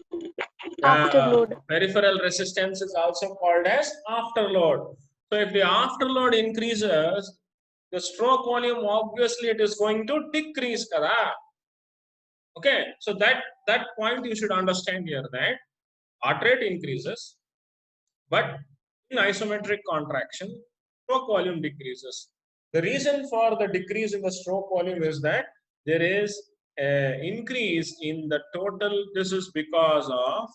Afterload. Peripheral resistance is also called as afterload. So if the afterload increases, the stroke volume, obviously it is going to decrease. Kada? Okay, so that point you should understand here, that heart rate increases, but in isometric contraction, stroke volume decreases. The reason for the decrease in the stroke volume is that there is an increase in the total. This is because of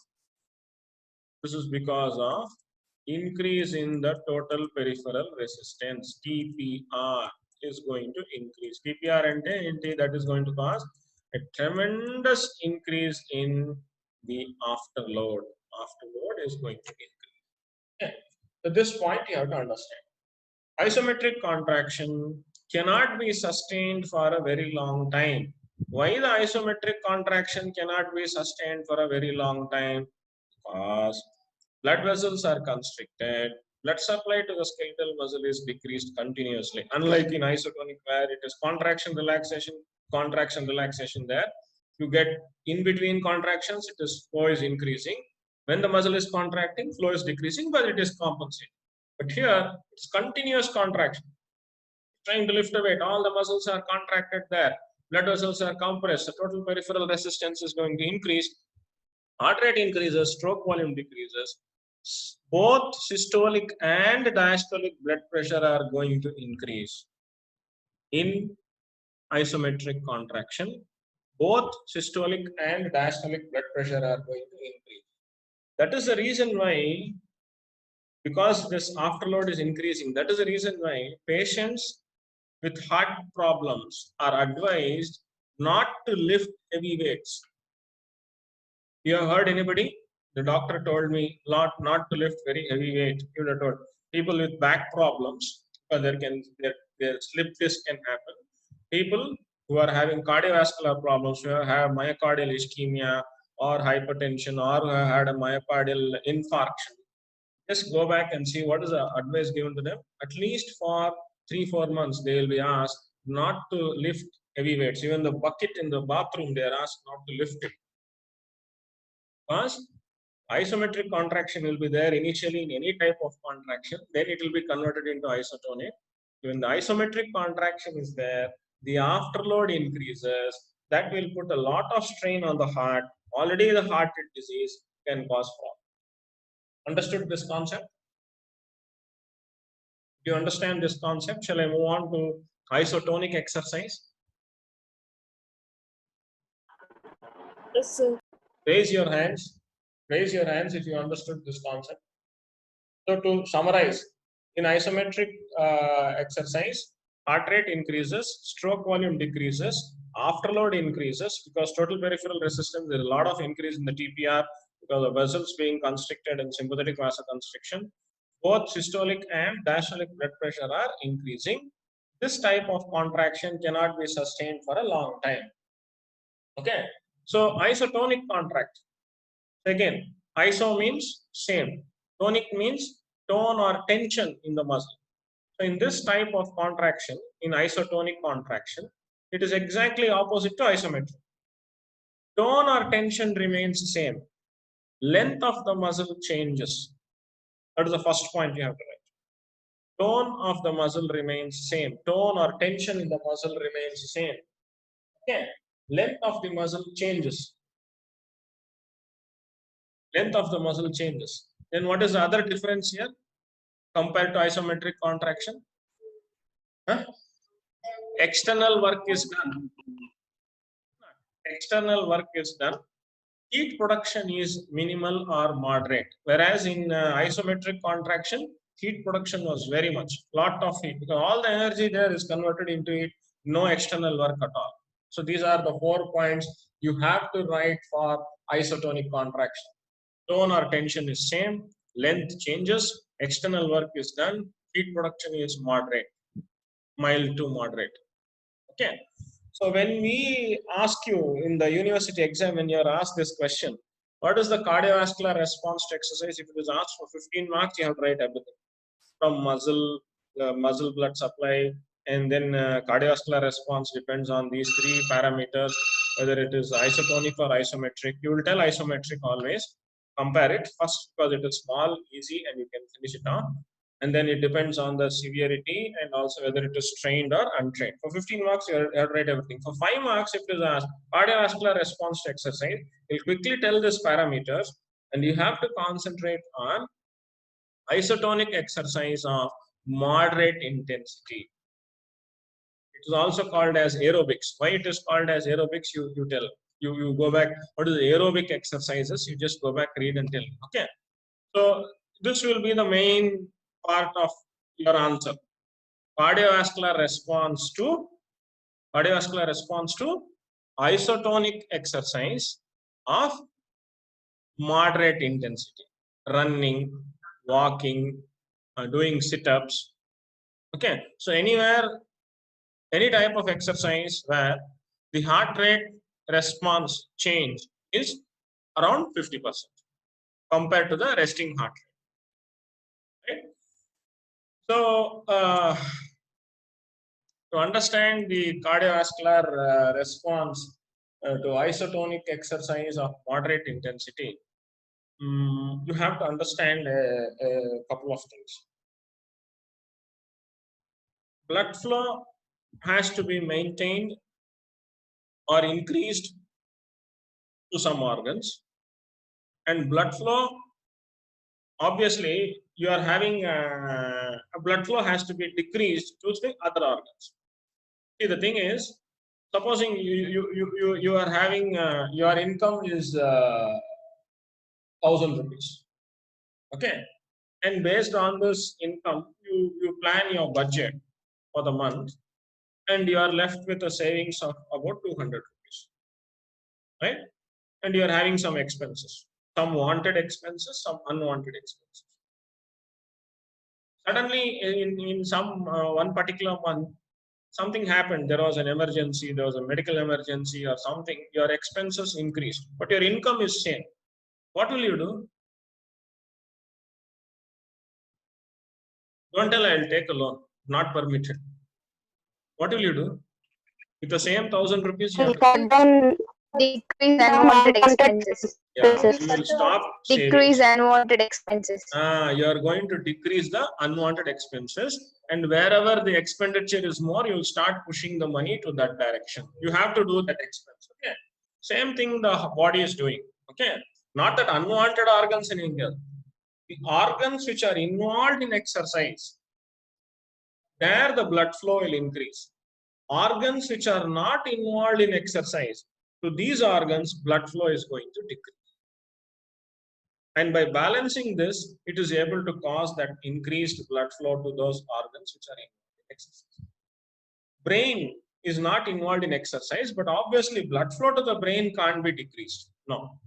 increase in the total peripheral resistance. TPR is going to increase. TPR ante that is going to cause a tremendous increase in the afterload. Afterload is going to increase. Okay. At this point, you have to understand. Isometric contraction cannot be sustained for a very long time. Why the isometric contraction cannot be sustained for a very long time? Because blood vessels are constricted, blood supply to the skeletal muscle is decreased continuously. Unlike in isotonic where it is contraction, relaxation there. You get in between contractions, flow is increasing. When the muscle is contracting, flow is decreasing, but it is compensating. But here, it's continuous contraction. Trying to lift a weight, all the muscles are contracted there. Blood vessels are compressed. The total peripheral resistance is going to increase. Heart rate increases, stroke volume decreases. Both systolic and diastolic blood pressure are going to increase. In isometric contraction, both systolic and diastolic blood pressure are going to increase. That is the reason why, because this afterload is increasing, that is the reason why patients with heart problems are advised not to lift heavy weights. You have heard anybody? The doctor told me not to lift very heavy weight. You would have told people with back problems, because their slip disc can happen. People who are having cardiovascular problems, who have myocardial ischemia or hypertension, or who have had a myocardial infarction, just go back and see what is the advice given to them. At least for 3-4 months, they will be asked not to lift heavy weights. Even the bucket in the bathroom, they are asked not to lift it. Because isometric contraction will be there initially in any type of contraction, then it will be converted into isotonic. When the isometric contraction is there, the afterload increases. That will put a lot of strain on the heart. Already the heart disease can cause problem. Understood this concept? Do you understand this concept? Shall I move on to isotonic exercise? Yes, sir. Raise your hands. Raise your hands if you understood this concept. So to summarize, in isometric exercise, heart rate increases, stroke volume decreases, afterload increases because total peripheral resistance, there is a lot of increase in the TPR because of vessels being constricted and sympathetic vasoconstriction. Both systolic and diastolic blood pressure are increasing. This type of contraction cannot be sustained for a long time. Okay, so isotonic contract. Again, iso means same. Tonic means tone or tension in the muscle. So in this type of contraction, in isotonic contraction, it is exactly opposite to isometric. Tone or tension remains same. Length of the muscle changes. That is the first point you have to write. Tone of the muscle remains same. Tone or tension in the muscle remains same. Okay. Length of the muscle changes. Length of the muscle changes. Then what is the other difference here compared to isometric contraction? Huh? External work is done. External work is done. Heat production is minimal or moderate. Whereas in isometric contraction, heat production was very much, lot of heat, because all the energy there is converted into it, no external work at all. So these are the 4 points you have to write for isotonic contraction. Tone or tension is same, length changes, external work is done, heat production is moderate, mild to moderate. Okay. So when we ask you in the university exam, when you are asked this question, what is the cardiovascular response to exercise? If it is asked for 15 marks, you have to write everything from muscle blood supply, and then cardiovascular response depends on these 3 parameters, whether it is isotonic or isometric. You will tell isometric always. Compare it first because it is small, easy, and you can finish it off. And then it depends on the severity and also whether it is trained or untrained. For 15 marks, you have to write everything. For 5 marks, if it is asked cardiovascular response to exercise, you'll quickly tell these parameters, and you have to concentrate on isotonic exercise of moderate intensity. It is also called as aerobics. Why it is called as aerobics? You tell. You go back. What is the aerobic exercises? You just go back, read and tell. Okay. So this will be the main part of your answer. Cardiovascular response to isotonic exercise of moderate intensity, running, walking, doing sit-ups. Okay, so any type of exercise where the heart rate response change is around 50% compared to the resting heart rate. Right? So to understand the cardiovascular response to isotonic exercise of moderate intensity, you have to understand a couple of things. Blood flow has to be maintained or increased to some organs, and blood flow, obviously you are having a blood flow has to be decreased to the other organs. See, the thing is, supposing you are having your income is 1,000 rupees, okay, and based on this income you plan your budget for the month, and you are left with a savings of about 200 rupees, right? And you are having some expenses, some wanted expenses, some unwanted expenses. Suddenly in some one particular month, something happened, there was an emergency, there was a medical emergency or something, your expenses increased, but your income is same. What will you do? Don't tell I'll take a loan, not permitted. What will you do? With the same 1,000 rupees, you have to Cut down, decrease unwanted expenses. you will stop Decrease savings. unwanted expenses. You are going to decrease the unwanted expenses, and wherever the expenditure is more, you will start pushing the money to that direction. You have to do that expense. Okay. Same thing the body is doing. Okay. Not that unwanted organs in India. The organs which are involved in exercise, there the blood flow will increase. Organs which are not involved in exercise, to these organs, blood flow is going to decrease. And by balancing this, it is able to cause that increased blood flow to those organs which are involved in exercise. Brain is not involved in exercise, but obviously blood flow to the brain can't be decreased. No.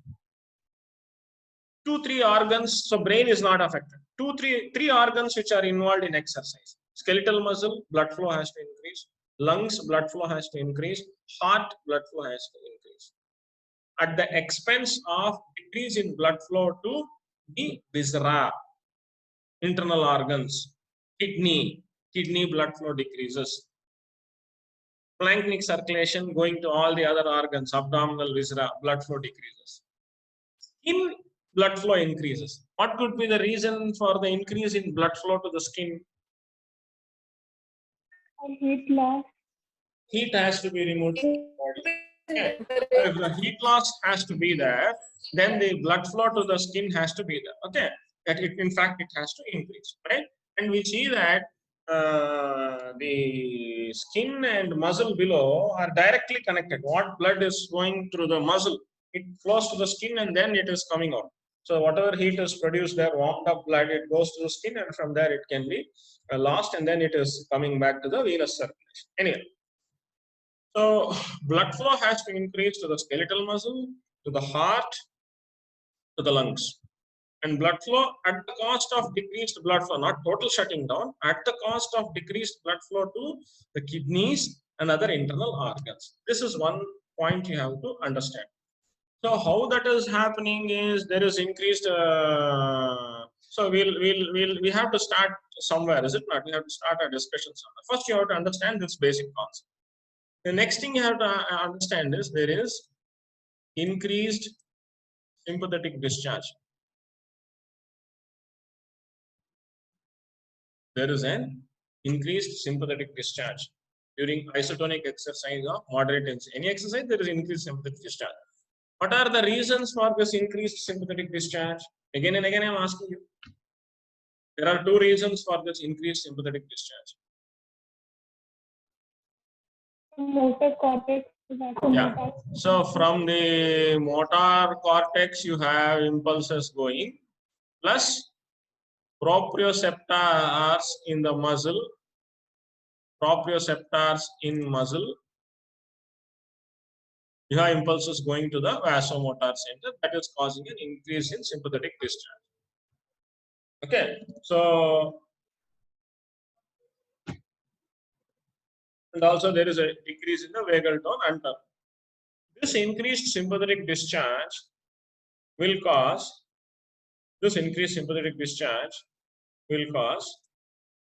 2-3 organs, so brain is not affected. 2-3 organs which are involved in exercise. Skeletal muscle, blood flow has to increase. Lungs, blood flow has to increase. Heart, blood flow has to increase. At the expense of decrease in blood flow to the viscera, internal organs, kidney blood flow decreases. Splanchnic circulation going to all the other organs, abdominal, viscera, blood flow decreases. Skin blood flow increases. What could be the reason for the increase in blood flow to the skin? Heat loss. Heat has to be removed from the body. Okay. If the heat loss has to be there, then the blood flow to the skin has to be there. Okay, in fact, it has to increase, right? And we see that the skin and muscle below are directly connected. What blood is going through the muscle, it flows to the skin and then it is coming out. So whatever heat is produced there, warmed up blood, it goes to the skin, and from there it can be lost, and then it is coming back to the venous circulation. Anyway. So blood flow has to increase to the skeletal muscle, to the heart, to the lungs. And blood flow at the cost of decreased blood flow, not total shutting down, at the cost of decreased blood flow to the kidneys and other internal organs. This is one point you have to understand. So how that is happening is there is increased. So we have to start somewhere, is it not? We have to start our discussion somewhere. First, you have to understand this basic concept. The next thing you have to understand is there is increased sympathetic discharge. There is an increased sympathetic discharge during isotonic exercise of moderate intensity. Any exercise, there is increased sympathetic discharge. What are the reasons for this increased sympathetic discharge? Again and again, I am asking you. There are two reasons for this increased sympathetic discharge. Motor cortex. Yeah. So from the motor cortex, you have impulses going, plus proprioceptors in the muscle, proprioceptors in muscle. You have impulses going to the vasomotor center that is causing an increase in sympathetic discharge. Okay, so and also there is a decrease in the vagal tone and this increased sympathetic discharge will cause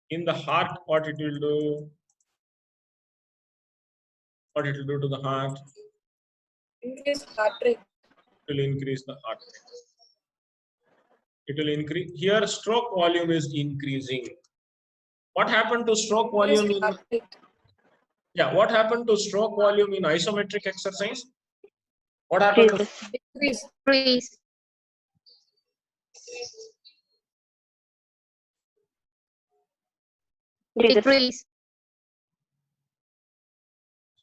in the heart what it will do. What it will do to the heart? Increase heart rate. It will increase the heart rate. It will increase. Here, stroke volume is increasing. What happened to stroke volume in? Yeah, what happened to stroke volume in isometric exercise? What happened to? Decrease. Decrease. Decrease.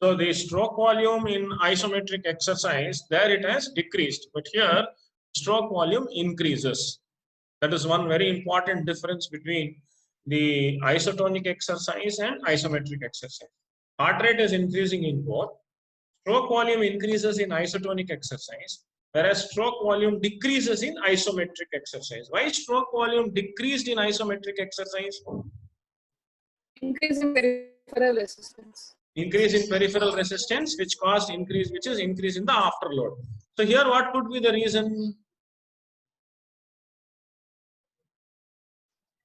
So the stroke volume in isometric exercise, there it has decreased, but here stroke volume increases. That is one very important difference between the isotonic exercise and isometric exercise. Heart rate is increasing in both. Stroke volume increases in isotonic exercise, whereas stroke volume decreases in isometric exercise. Why stroke volume decreased in isometric exercise? Increase in peripheral resistance. Increase in peripheral resistance, which caused increase, which is increase in the afterload. So here, what could be the reason?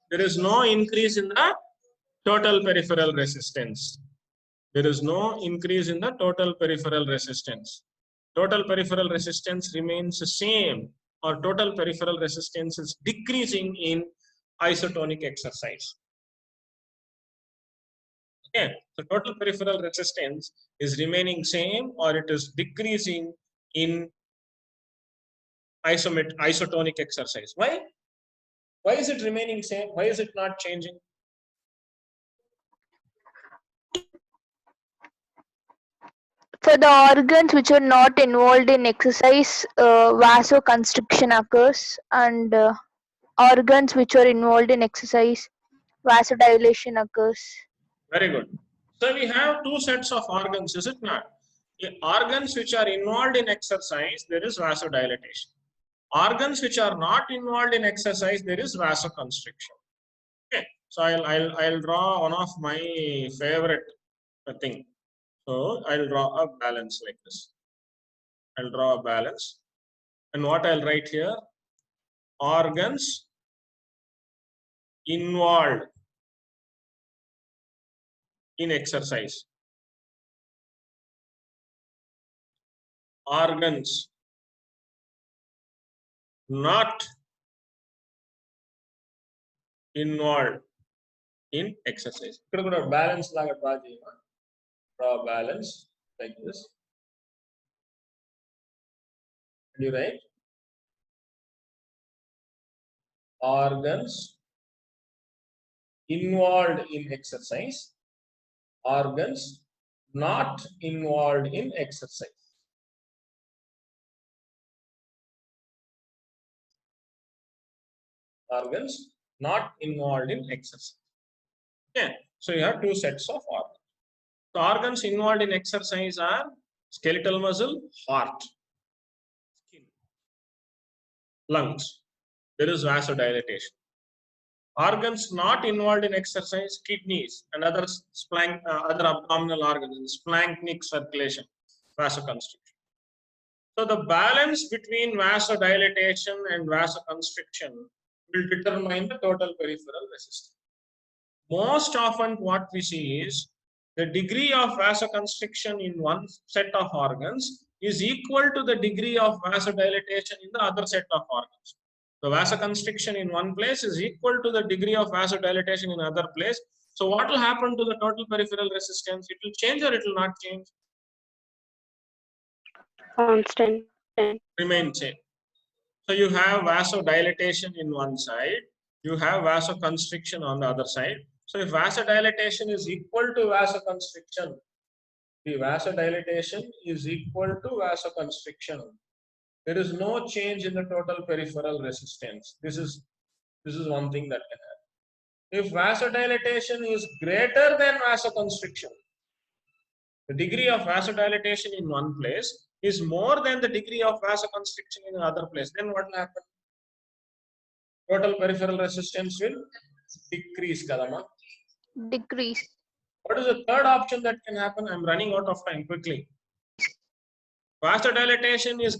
There is no increase in the total peripheral resistance. There is no increase in the total peripheral resistance. Total peripheral resistance remains the same, or total peripheral resistance is decreasing in isotonic exercise. Okay, so total peripheral resistance is remaining same or it is decreasing in isotonic exercise. Why? Why is it remaining same? Why is it not changing? For the organs which are not involved in exercise, vasoconstriction occurs, and organs which are involved in exercise, vasodilation occurs. Very good. So we have two sets of organs, is it not? Organs which are involved in exercise, there is vasodilatation. Organs which are not involved in exercise, there is vasoconstriction. Okay, so I'll draw one of my favorite thing. So I'll draw a balance like this. I'll draw a balance, and what I'll write here: organs involved in exercise. Organs not involved in exercise. Balance draw balance like this. And you write organs involved in exercise, organs not involved in exercise. Organs not involved in exercise. Okay, so you have two sets of organs. The organs involved in exercise are skeletal muscle, heart, skin, lungs. There is vasodilatation. Organs not involved in exercise, kidneys and other other abdominal organs, splanchnic circulation, vasoconstriction. So the balance between vasodilatation and vasoconstriction will determine the total peripheral resistance. Most often what we see is the degree of vasoconstriction in one set of organs is equal to the degree of vasodilatation in the other set of organs. The vasoconstriction in one place is equal to the degree of vasodilatation in another place. So what will happen to the total peripheral resistance? It will change or it will not change? Constant. Remain same. So you have vasodilatation in one side you have vasoconstriction on the other side. So if vasodilatation is equal to vasoconstriction, the vasodilatation is equal to vasoconstriction, there is no change in the total peripheral resistance. This is one thing that can happen. If vasodilatation is greater than vasoconstriction, the degree of vasodilatation in one place is more than the degree of vasoconstriction in another place, then what will happen? Total peripheral resistance will decrease, Kadama. Decrease. What is the third option that can happen? I'm running out of time quickly. Vasodilatation is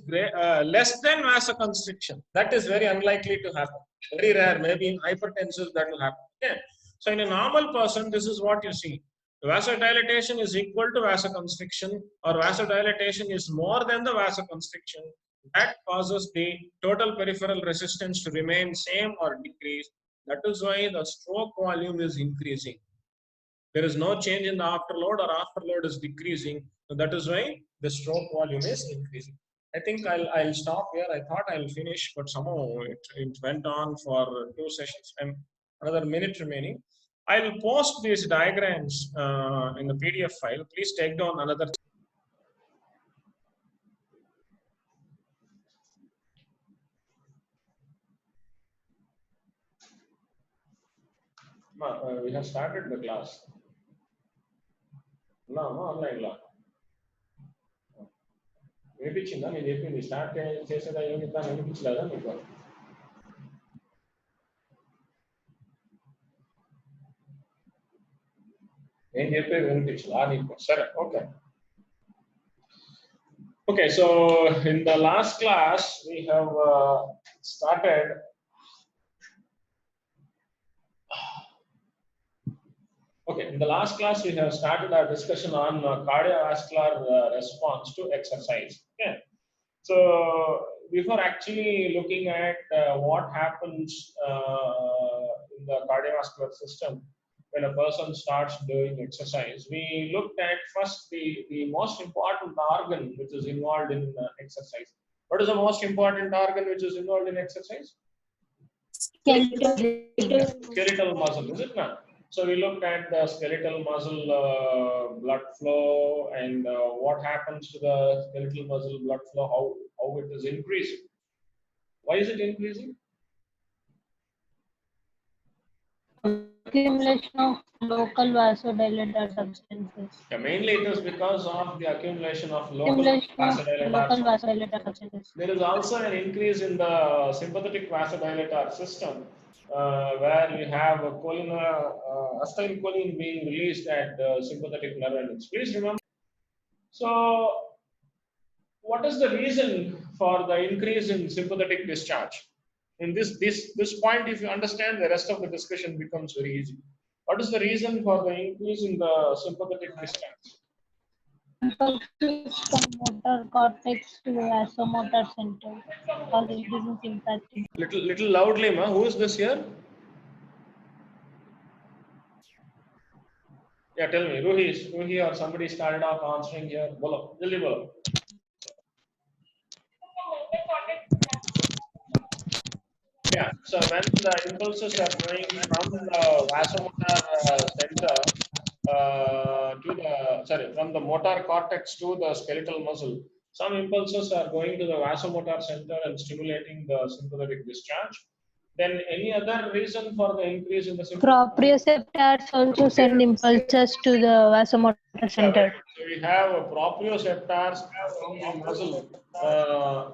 less than vasoconstriction. That is very unlikely to happen. Very rare. Maybe in hypertensives that will happen. Okay. So in a normal person, this is what you see. Vasodilatation is equal to vasoconstriction, or vasodilatation is more than the vasoconstriction. That causes the total peripheral resistance to remain same or decrease. That is why the stroke volume is increasing. There is no change in the afterload, or afterload is decreasing. So that is why the stroke volume is increasing. I think I'll stop here. I thought I'll finish, but somehow it went on for 2 sessions and another minute remaining. I'll post these diagrams in the PDF file. Please take down another. We have started the class. No, online. వినిపించిందా నేను చెప్పింది start చేసేదా ఏమి వినిపించలేదా మీకు నేను చెప్పేది వినిపించలా నీకు సరే okay so in the last class we have started in the last class we have started our discussion on cardiovascular response to exercise. Okay, so before actually looking at what happens in the cardiovascular system when a person starts doing exercise, we looked at first the most important organ which is involved in exercise. What is the most important organ which is involved in exercise? Skeletal muscle, is it not? So we looked at the skeletal muscle blood flow and what happens to the skeletal muscle blood flow, how it is increasing. Why is it increasing? Accumulation of local vasodilator substances. Yeah, mainly it is because of the accumulation of local vasodilator substances. There is also an increase in the sympathetic vasodilator system where you have acetylcholine being released at sympathetic nerve endings. Please remember. So, what is the reason for the increase in sympathetic discharge? In this point, if you understand, the rest of the discussion becomes very easy. What is the reason for the increase in the sympathetic discharge? Impulses from motor cortex to vasomotor center, or reducing sympathetic. Little loudly, ma. Who is this here? Yeah, tell me. Ruhi or somebody started off answering here. Bolo, jaldi bolo. Yeah, so when the impulses are going from the vasomotor center from the motor cortex to the skeletal muscle, some impulses are going to the vasomotor center and stimulating the sympathetic discharge. Then any other reason for the increase in the Proprioceptors also send impulses to the vasomotor center. So we have proprioceptors from the muscle.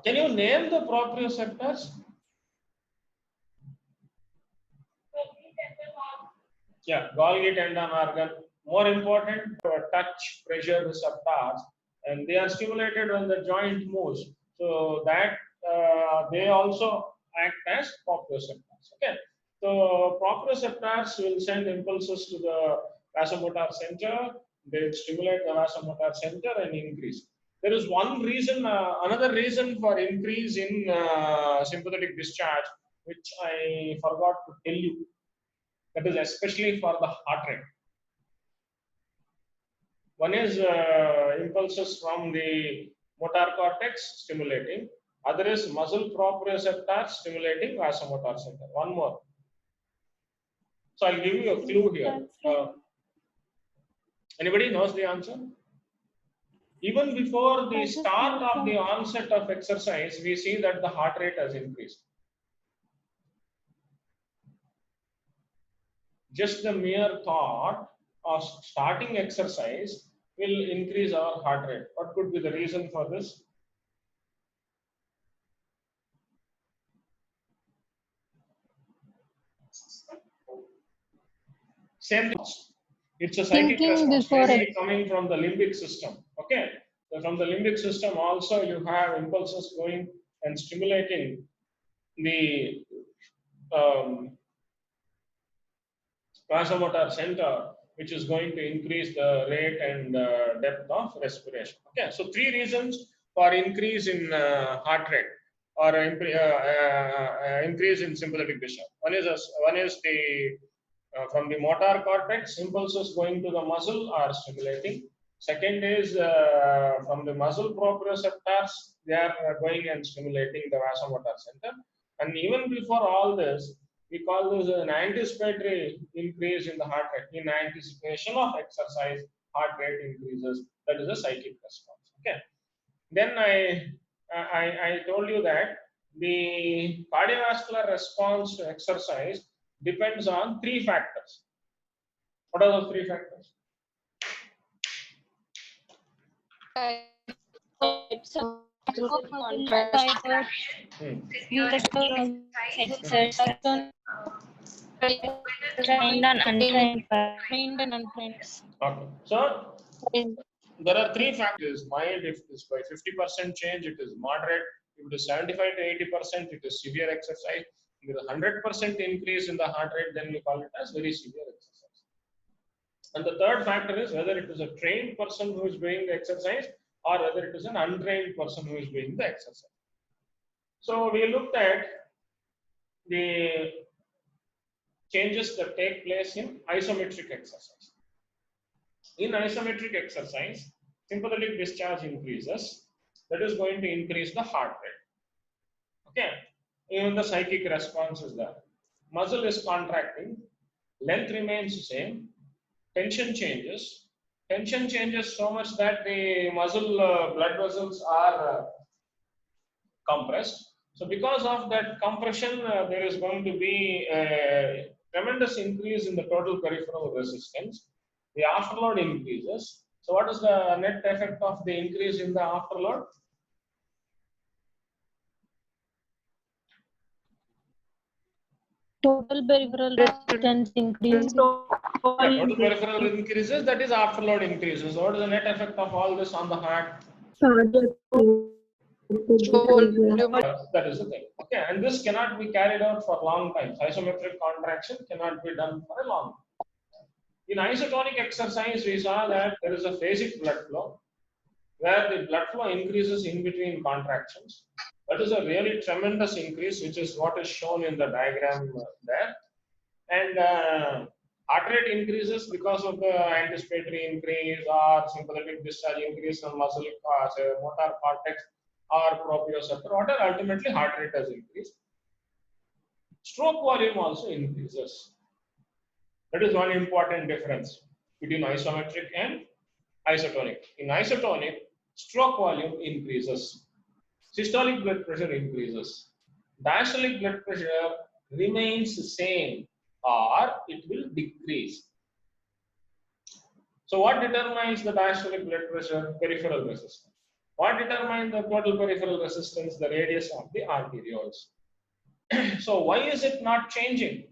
Can you name the proprioceptors? Yeah, Golgi tendon organ. More important, touch pressure receptors, and they are stimulated when the joint moves. So that they also act as proprioceptors. Okay, so proprioceptors will send impulses to the vasomotor center. They stimulate the vasomotor center and increase. There is one reason, another reason for increase in sympathetic discharge, which I forgot to tell you. That is especially for the heart rate. One is impulses from the motor cortex stimulating. Other is muscle proprioceptors stimulating vasomotor center. One more. So I'll give you a clue here. Anybody knows the answer? Even before the start of the onset of exercise, we see that the heart rate has increased. Just the mere thought of starting exercise will increase our heart rate. What could be the reason for this? Same thoughts. It's a psychic Thinking response before mainly coming from the limbic system. Okay. So from the limbic system also you have impulses going and stimulating the vasomotor center, which is going to increase the rate and depth of respiration. Okay, so three reasons for increase in heart rate or increase in sympathetic discharge. One is the from the motor cortex, impulses going to the muscle are stimulating. Second is from the muscle proprioceptors, they are going and stimulating the vasomotor center. And even before all this, we call this an anticipatory increase in the heart rate. In anticipation of exercise, heart rate increases. That is a psychic response. Okay. Then I told you that the cardiovascular response to exercise depends on three factors. What are those three factors? Trained and untrained. Trained and untrained. Okay. So there are three factors. Mild, if it is by 50% change, it is moderate. If it is 75 to 80%, it is severe exercise. If there is 100% increase in the heart rate, then we call it as very severe exercise. And the third factor is whether it is a trained person who is doing the exercise or whether it is an untrained person who is doing the exercise. So we looked at the changes that take place in isometric exercise. In isometric exercise, sympathetic discharge increases. That is going to increase the heart rate. Okay. Even the psychic response is there. Muscle is contracting. Length remains the same. Tension changes. Tension changes so much that the muscle blood vessels are compressed. So because of that compression, there is going to be a tremendous increase in the total peripheral resistance. The afterload increases. So what is the net effect of the increase in the afterload? Total peripheral resistance increases. Total peripheral increases, that is afterload increases. What is the net effect of all this on the heart? That is the thing. Okay, and this cannot be carried out for long time. Isometric contraction cannot be done for a long time. In isotonic exercise, we saw that there is a phasic blood flow, where the blood flow increases in between contractions. That is a really tremendous increase, which is what is shown in the diagram there. And heart rate increases because of the anticipatory increase or sympathetic discharge increase on muscle, motor cortex or proprioceptor. Whatever, ultimately heart rate has increased. Stroke volume also increases. That is one important difference between isometric and isotonic. In isotonic, stroke volume increases. Systolic blood pressure increases. Diastolic blood pressure remains the same or it will decrease. So what determines the diastolic blood pressure? Peripheral resistance. What determines the total peripheral resistance? The radius of the arterioles. So why is it not changing?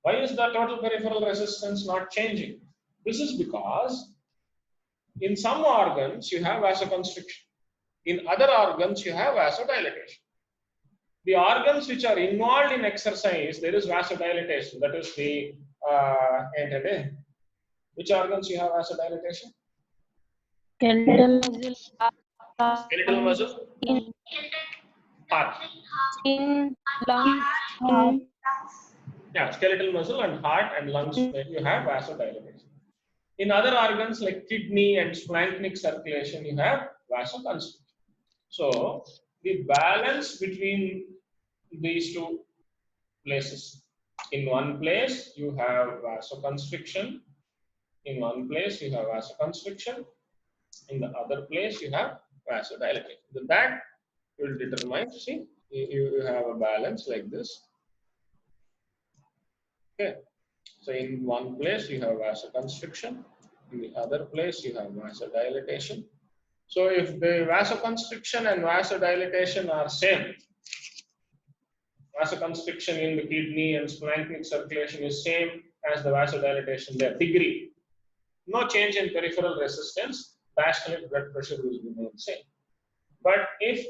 Why is the total peripheral resistance not changing? This is because in some organs you have vasoconstriction. In other organs you have vasodilatation. The organs which are involved in exercise, there is vasodilatation. That is the which organs you have vasodilatation? Skeletal muscle. Heart. In lungs. Yeah, skeletal muscle and heart and lungs, you have vasodilatation. In other organs like kidney and splanchnic circulation, you have vasoconstriction. So the balance between these two places, In one place you have vasoconstriction. In one place you have vasoconstriction. In the other place you have vasodilatation. That will determine. See, you have a balance like this. Okay. So in one place you have vasoconstriction. In the other place you have vasodilatation. So if the vasoconstriction and vasodilatation are same, vasoconstriction in the kidney and splanchnic circulation is same as the vasodilatation there, degree. No change in peripheral resistance, diastolic blood pressure will remain same. But if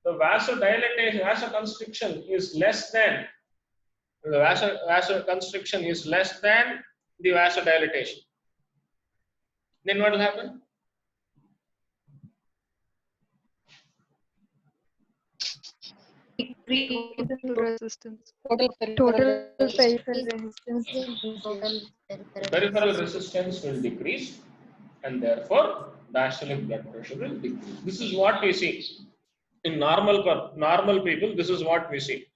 the vasodilatation, vasoconstriction is less than, the vasoconstriction is less than the vasodilatation, then what will happen? resistance. Total Total peripheral resistance. Peripheral resistance will decrease and therefore diastolic blood pressure will decrease. This is what we see in normal people. This is what we see.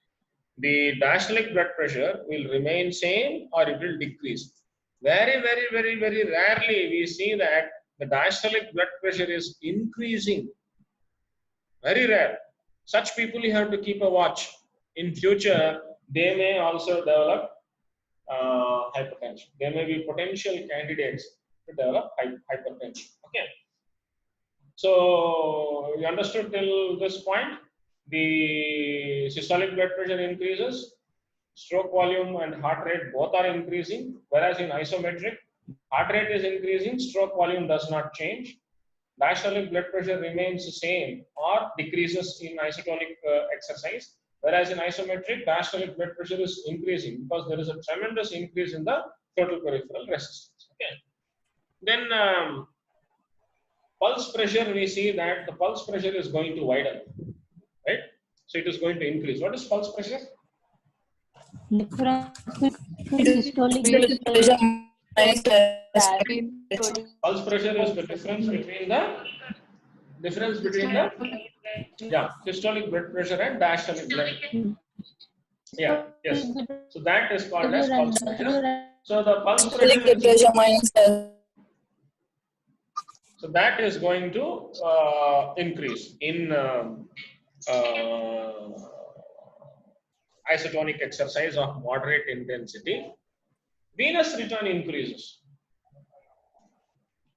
The diastolic blood pressure will remain same or it will decrease. Very rarely we see that the diastolic blood pressure is increasing. Very rare. Such people you have to keep a watch. In future, they may also develop hypertension. They may be potential candidates to develop hypertension. Okay. So you understood till this point? The systolic blood pressure increases, stroke volume and heart rate both are increasing, whereas in isometric, heart rate is increasing, stroke volume does not change. Diastolic blood pressure remains the same or decreases in isotonic exercise, whereas in isometric, diastolic blood pressure is increasing because there is a tremendous increase in the total peripheral resistance. Okay. Then pulse pressure, we see that the pulse pressure is going to widen, right? So it is going to increase. What is pulse pressure? Pulse pressure is the difference between the systolic blood pressure and diastolic blood. Yeah, yes. So that is called as pulse pressure. So the pulse pressure. So that is going to increase in isotonic exercise of moderate intensity. Venous return increases.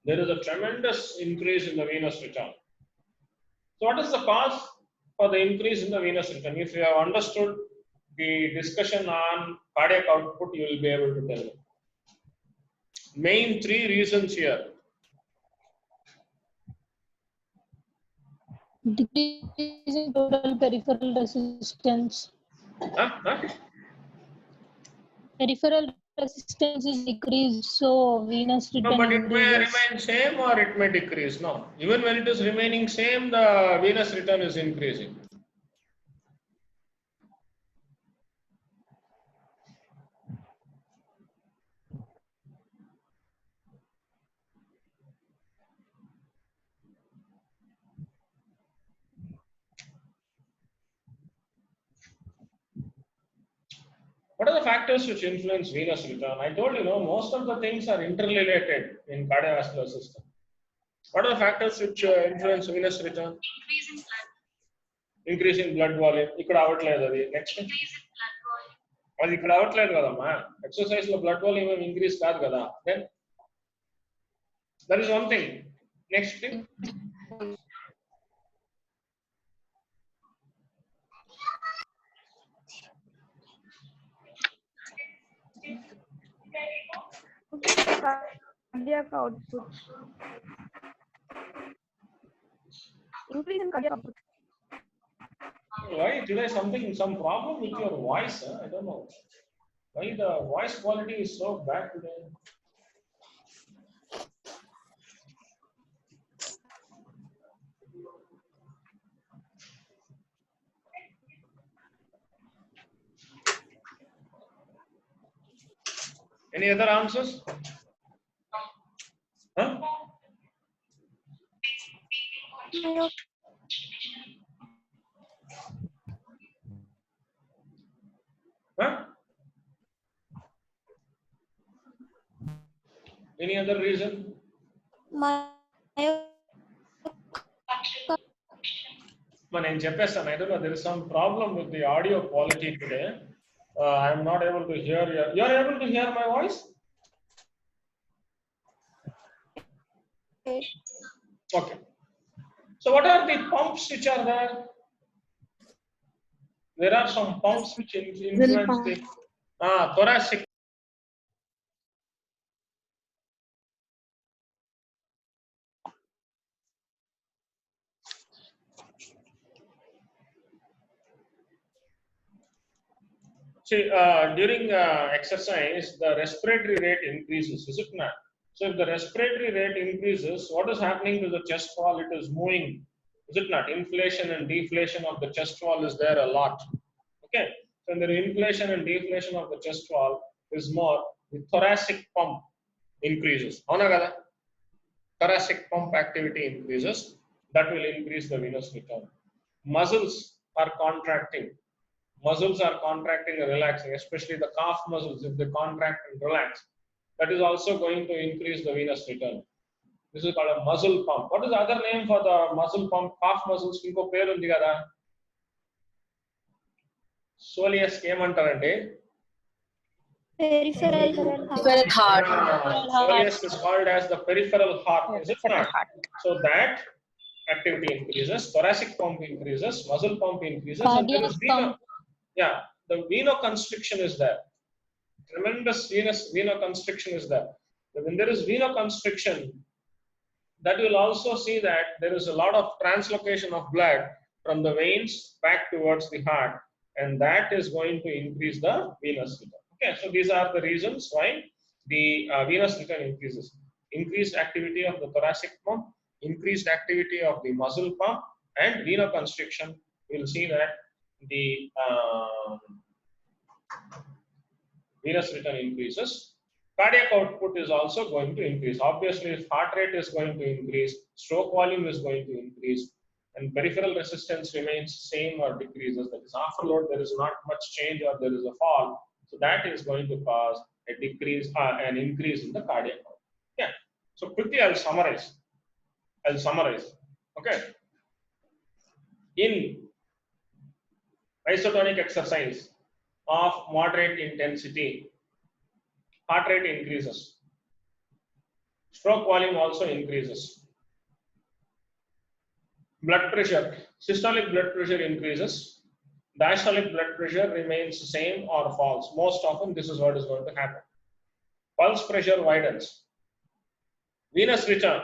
There is a tremendous increase in the venous return. So what is the cause for the increase in the venous return? If you have understood the discussion on cardiac output, you will be able to tell. Main three reasons here. Decreasing total peripheral resistance. Peripheral resistance is decreased, so venous return No, but it may increases. remain same or it may decrease. No, even when it is remaining same, the venous return is increasing. What are the factors which influence venous return? I told you, most of the things are interrelated in cardiovascular system. What are the factors which influence venous return? Increase in blood volume. Ikkada avatledu adi. Next. Adi ikkada avatledu kadamma. Exercise lo blood volume increase kaadu kada. Then that is one thing. Next thing. Cardiac output. Increase in cardiac output. Why did I some problem with your voice? I don't know. Why the voice quality is so bad today? Any other answers? Huh? Huh? Any other reason? నేను చెప్పేస్తాను. I don't know, there is some problem with the audio quality today. I am not able to hear you are able to hear my voice? Okay. So what are the pumps which are there? There are some pumps which influence the thoracic. See, during exercise, the respiratory rate increases, is it not? So if the respiratory rate increases, what is happening to the chest wall? It is moving, is it not? Inflation and deflation of the chest wall is there a lot. Okay. So when the inflation and deflation of the chest wall is more, the thoracic pump increases. Avuna kada? Thoracic pump activity increases. That will increase the venous return. Muscles are contracting. Muscles are contracting and relaxing, especially the calf muscles. If they contract and relax, that is also going to increase the venous return. This is called a muscle pump. What is the other name for the muscle pump? Calf muscles. Inko peru undi kada? Soleus ఏమంటారండి? Peripheral heart. Soleus is called as the peripheral heart, is it not? So that activity increases, thoracic pump increases, muscle pump increases, and there is the venoconstriction is there. Tremendous venoconstriction is there. When there is venoconstriction, that will also see that there is a lot of translocation of blood from the veins back towards the heart, and that is going to increase the venous return. Okay, so these are the reasons why the venous return increases. Increased activity of the thoracic pump, increased activity of the muscle pump, and venoconstriction. We'll see that the venous return increases. Cardiac output is also going to increase. Obviously, if heart rate is going to increase, stroke volume is going to increase, and peripheral resistance remains same or decreases. That is, after load, there is not much change or there is a fall. So that is going to cause a decrease, an increase in the cardiac output. Yeah. So quickly, I'll summarize. Okay. In isotonic exercise of moderate intensity, heart rate increases. Stroke volume also increases. Blood pressure, systolic blood pressure increases. Diastolic blood pressure remains the same or falls. Most often, this is what is going to happen. Pulse pressure widens. Venous return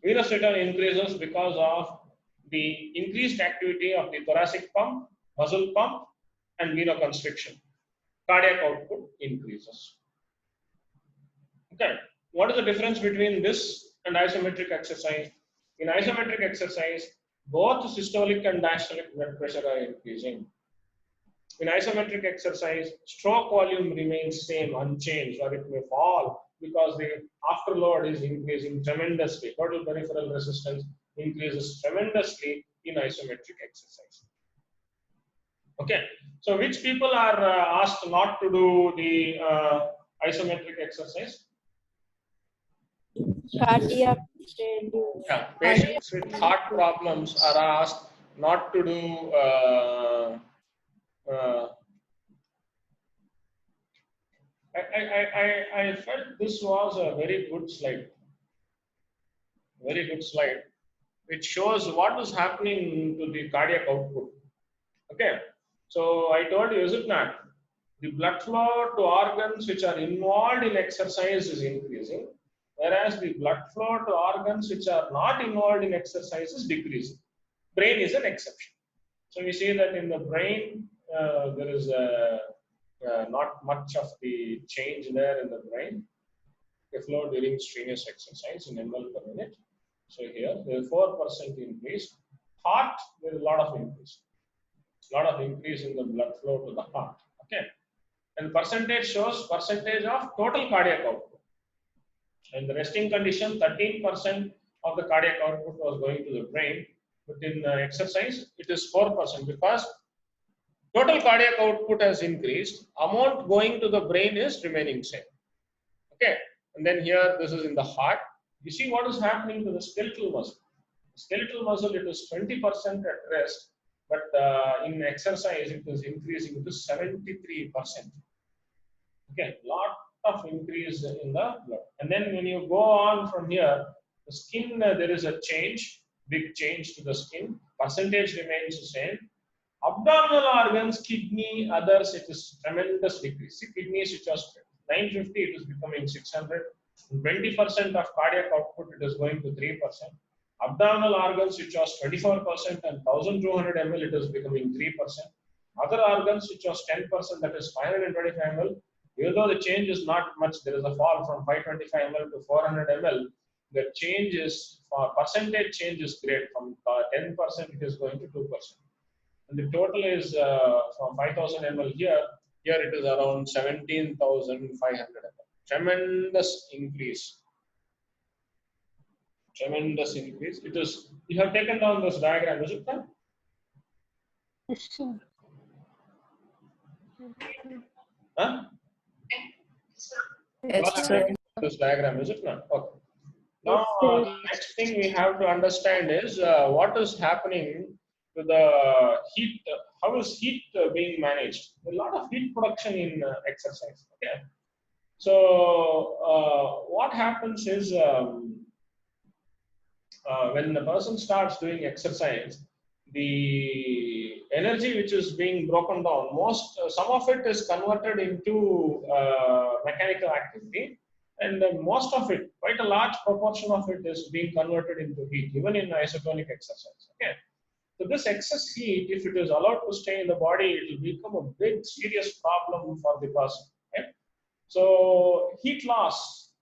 increases because of the increased activity of the thoracic pump, muscle pump, and venoconstriction. Cardiac output increases. Okay, what is the difference between this and isometric exercise? In isometric exercise, both systolic and diastolic blood pressure are increasing. In isometric exercise, stroke volume remains same, unchanged, or it may fall because the afterload is increasing tremendously. Total peripheral resistance increases tremendously in isometric exercise. Okay, so which people are asked not to do the isometric exercise? Cardiac Yeah, patients with heart problems are asked not to do I felt this was a very good slide. Which shows what is happening to the cardiac output. Okay, so I told you, is it not? The blood flow to organs which are involved in exercise is increasing, whereas the blood flow to organs which are not involved in exercise is decreasing. Brain is an exception. So we see that in the brain, there is not much of the change there in the brain. The flow during strenuous exercise in ml per minute. So here, there is 4% increase. Heart, there is a lot of increase. In the blood flow to the heart. Okay. And percentage shows percentage of total cardiac output. In the resting condition, 13% of the cardiac output was going to the brain. But in exercise, it is 4% because total cardiac output has increased. Amount going to the brain is remaining same. Okay. And then here, this is in the heart. You see what is happening to the skeletal muscle. The skeletal muscle, it is 20% at rest, but in exercise, it is increasing to 73%. Okay, lot of increase in the blood. And then when you go on from here, the skin, there is a change, big change to the skin. Percentage remains the same. Abdominal organs, kidney, others, it is tremendous decrease. See, kidneys, which was 950, it is becoming 600. 20% of cardiac output, it is going to 3%. Abdominal organs, which was 24% and 1200 ml, it is becoming 3%. Other organs, which was 10%, that is 525 ml. Even though the change is not much, there is a fall from 525 ml to 400 ml. The change is, percentage change is great. From 10%, it is going to 2%. And the total is from 5000 ml here it is around 17,500 ml. Tremendous increase. Tremendous increase. It is, you have taken down this diagram, is it that? Yes, sir. Huh? Yes, sir. This diagram, is it not? Okay. Now, Yes, the next thing we have to understand is what is happening to the heat. How is heat being managed? A lot of heat production in exercise. Okay. So, what happens is when the person starts doing exercise, the energy which is being broken down, some of it is converted into mechanical activity, and most of it, quite a large proportion of it, is being converted into heat, even in isotonic exercise. Okay. So this excess heat, if it is allowed to stay in the body, it will become a big serious problem for the person. Okay? So heat loss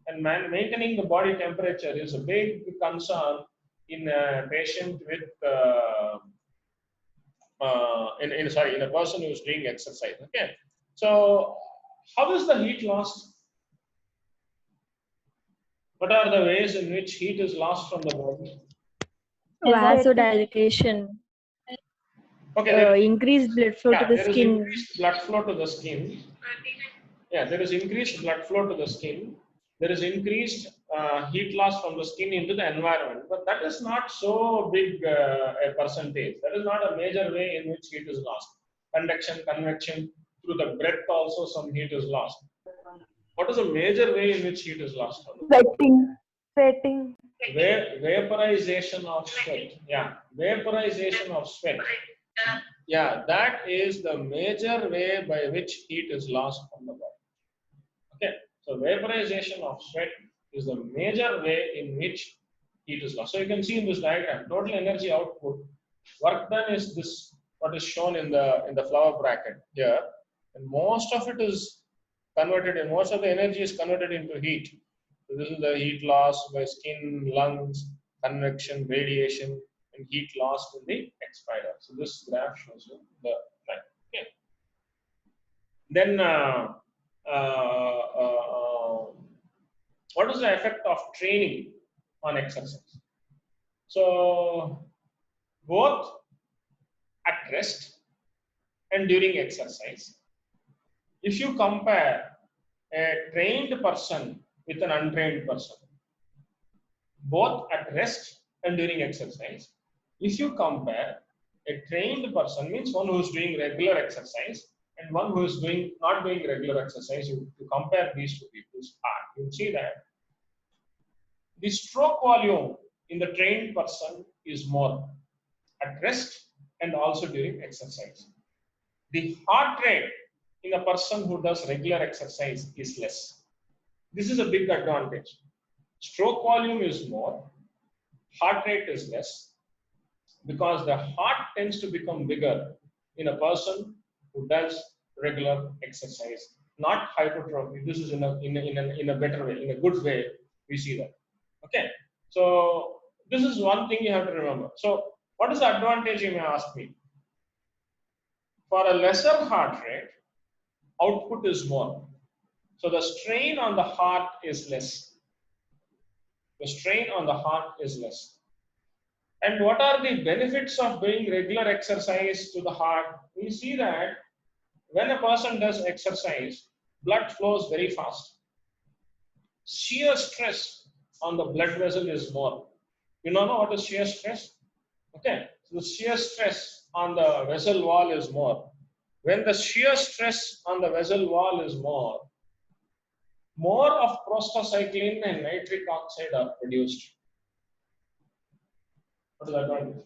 and maintaining the body temperature is a big concern in a patient with in a person who is doing exercise. Okay. So how is the heat lost? What are the ways in which heat is lost from the body? Vasodilation, Okay. increased blood flow to the there is skin. increased blood flow to the skin. Yeah, there is increased blood flow to the skin. There is increased heat loss from the skin into the environment. But that is not so big a percentage. That is not a major way in which heat is lost. Conduction, convection, through the breath also some heat is lost. What is a major way in which heat is lost? Sweating. Vaporization of sweat. Yeah, vaporization of sweat. Yeah, that is the major way by which heat is lost from the body. Okay, so vaporization of sweat is the major way in which heat is lost. So you can see in this diagram, total energy output, work done is this, what is shown in the flower bracket here, and most of it is converted, and most of the energy is converted into heat. So this is the heat loss by skin, lungs, convection, radiation, and heat loss in the expirer. So this graph shows you the line. Okay. Then what is the effect of training on exercise? So both at rest and during exercise, if you compare a trained person with an untrained person, both at rest and during exercise, if you compare a trained person, means one who is doing regular exercise, and one who is not doing regular exercise, you compare these two people's heart, you see that the stroke volume in the trained person is more at rest and also during exercise. The heart rate in a person who does regular exercise is less. This is a big advantage. Stroke volume is more, heart rate is less, because the heart tends to become bigger in a person who does regular exercise, not hypertrophy. This is in a better way, in a good way, we see that. Okay, so this is one thing you have to remember. So what is the advantage, you may ask me? For a lesser heart rate, output is more. So the strain on the heart is less. The strain on the heart is less. And what are the benefits of doing regular exercise to the heart? We see that when a person does exercise, blood flows very fast. shear stress on the blood vessel is more. You know what is shear stress? Okay, so the shear stress on the vessel wall is more. When the shear stress on the vessel wall is more of prostacyclin and nitric oxide are produced. What is that one?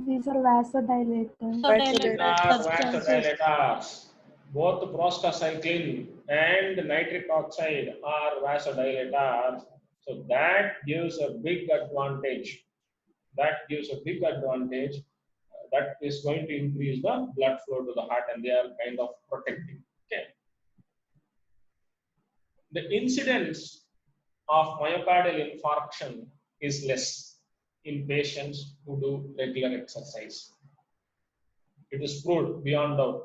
These are vasodilators. So dilated Are substances. vasodilators. Both prostacyclin and nitric oxide are vasodilators. So that gives a big advantage. That gives a big advantage. That is going to increase the blood flow to the heart, and they are kind of protecting. Okay. The incidence of myocardial infarction is less in patients who do regular exercise. It is proved beyond doubt.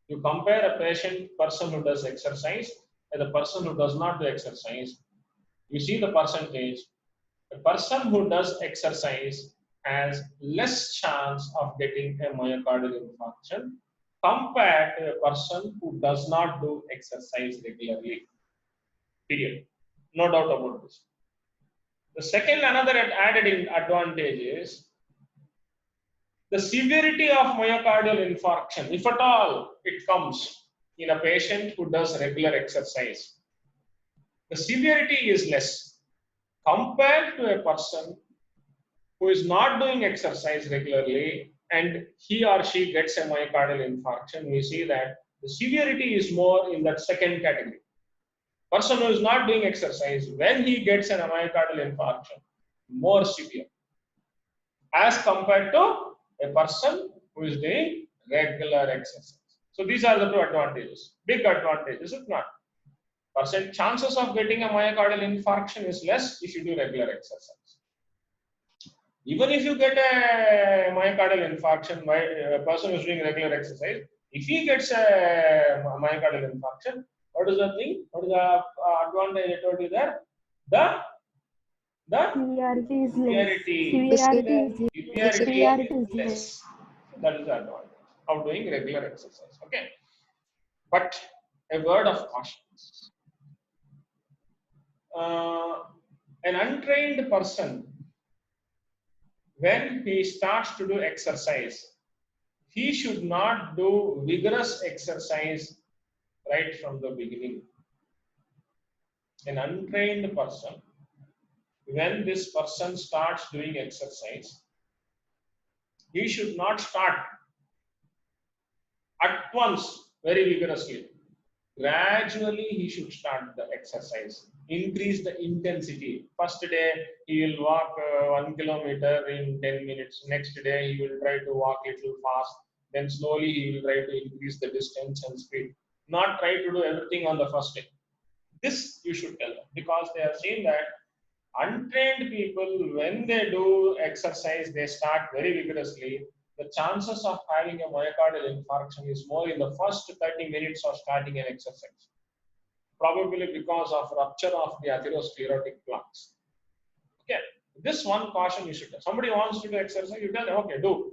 You compare a person who does exercise and a person who does not do exercise, you see the percentage. A person who does exercise has less chance of getting a myocardial infarction compared to a person who does not do exercise regularly. Period. No doubt about this. The second, another added advantage is the severity of myocardial infarction, if at all it comes in a patient who does regular exercise. The severity is less compared to a person who is not doing exercise regularly and he or she gets a myocardial infarction. We see that the severity is more in that second category. Person who is not doing exercise, when he gets a myocardial infarction, more severe as compared to a person who is doing regular exercise. So these are the two advantages. Big advantages, if not. Chances of getting a myocardial infarction is less if you do regular exercise. Even if you get a myocardial infarction by a person who is doing regular exercise, if he gets a myocardial infarction, what is the thing? What is the advantage I told you there? The Severity is less. severity. Severity is less. That is the advantage of doing regular exercise. Okay. But a word of caution. An untrained person, when he starts to do exercise, he should not do vigorous exercise right from the beginning. An untrained person, when this person starts doing exercise, he should not start at once very vigorously. Gradually, he should start the exercise. Increase the intensity. First day, he will walk 1 kilometer in 10 minutes. Next day, he will try to walk a little fast. Then slowly, he will try to increase the distance and speed. Not try to do everything on the first day. This you should tell them, because they have seen that untrained people, when they do exercise, they start very vigorously. The chances of having a myocardial infarction is more in the first 30 minutes of starting an exercise. Probably because of rupture of the atherosclerotic plaques. Okay, this one caution you should have. Somebody wants to do exercise, you tell them, okay, do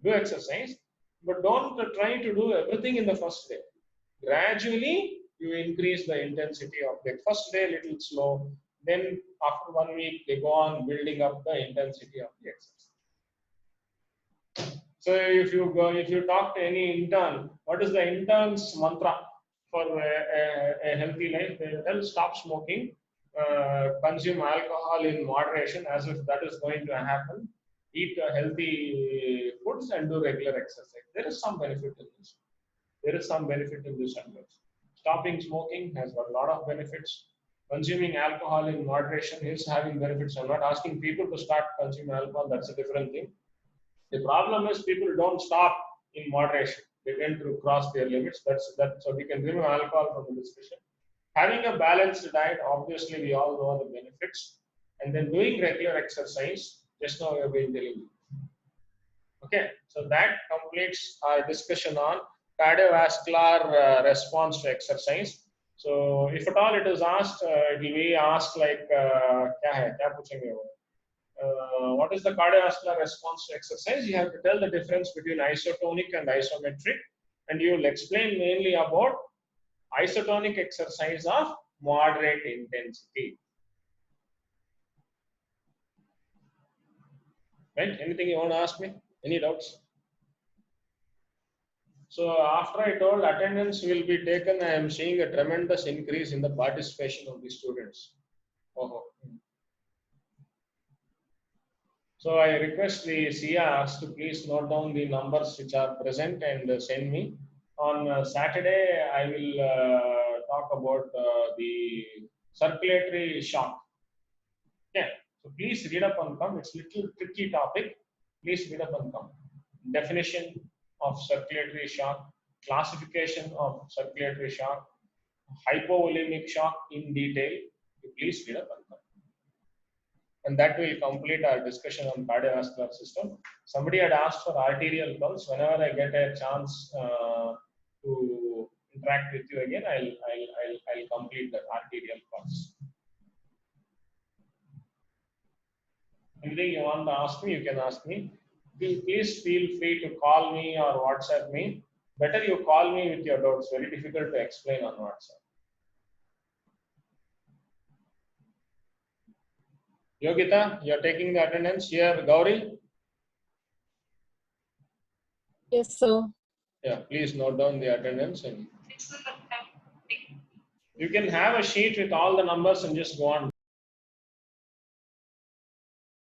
exercise, but don't try to do everything in the first day. Gradually, you increase the intensity of the first day, a little slow. Then after 1 week, they go on building up the intensity of the exercise. So if you talk to any intern, what is the intern's mantra for a healthy life? They tell stop smoking, consume alcohol in moderation, as if that is going to happen. Eat healthy foods and do regular exercise. There is some benefit in this. There is some benefit in this as well. Stopping smoking has got a lot of benefits. Consuming alcohol in moderation is having benefits. I'm not asking people to start consuming alcohol. That's a different thing. The problem is people don't stop in moderation. They tend to cross their limits. So we can remove alcohol from the discussion. Having a balanced diet, obviously we all know the benefits. And then doing regular exercise, just now we have been telling you. Okay, so that completes our discussion on cardiovascular response to exercise. So if at all it is asked, it will be asked like, what is the cardiovascular response to exercise? You have to tell the difference between isotonic and isometric, and you will explain mainly about isotonic exercise of moderate intensity. Right? Anything you want to ask me? Any doubts? So after I told attendance will be taken, I am seeing a tremendous increase in the participation of the students. Oh. So I request the CRs to please note down the numbers which are present and send me. On Saturday, I will talk about the circulatory shock. Yeah. So please read up and come. It's a little tricky topic. Please read up and come. Definition of circulatory shock, classification of circulatory shock, hypovolemic shock in detail. Please read up and come. And that will complete our discussion on cardiovascular system. Somebody had asked for arterial pulse. Whenever I get a chance to interact with you again, I'll complete the arterial pulse. Anything you want to ask me, you can ask me. Please feel free to call me or WhatsApp me. Better you call me with your doubts. Very difficult to explain on WhatsApp. Yogita, you're taking the attendance here. Gauri? Yes, sir. Yeah, please note down the attendance. And you can have a sheet with all the numbers and just go on.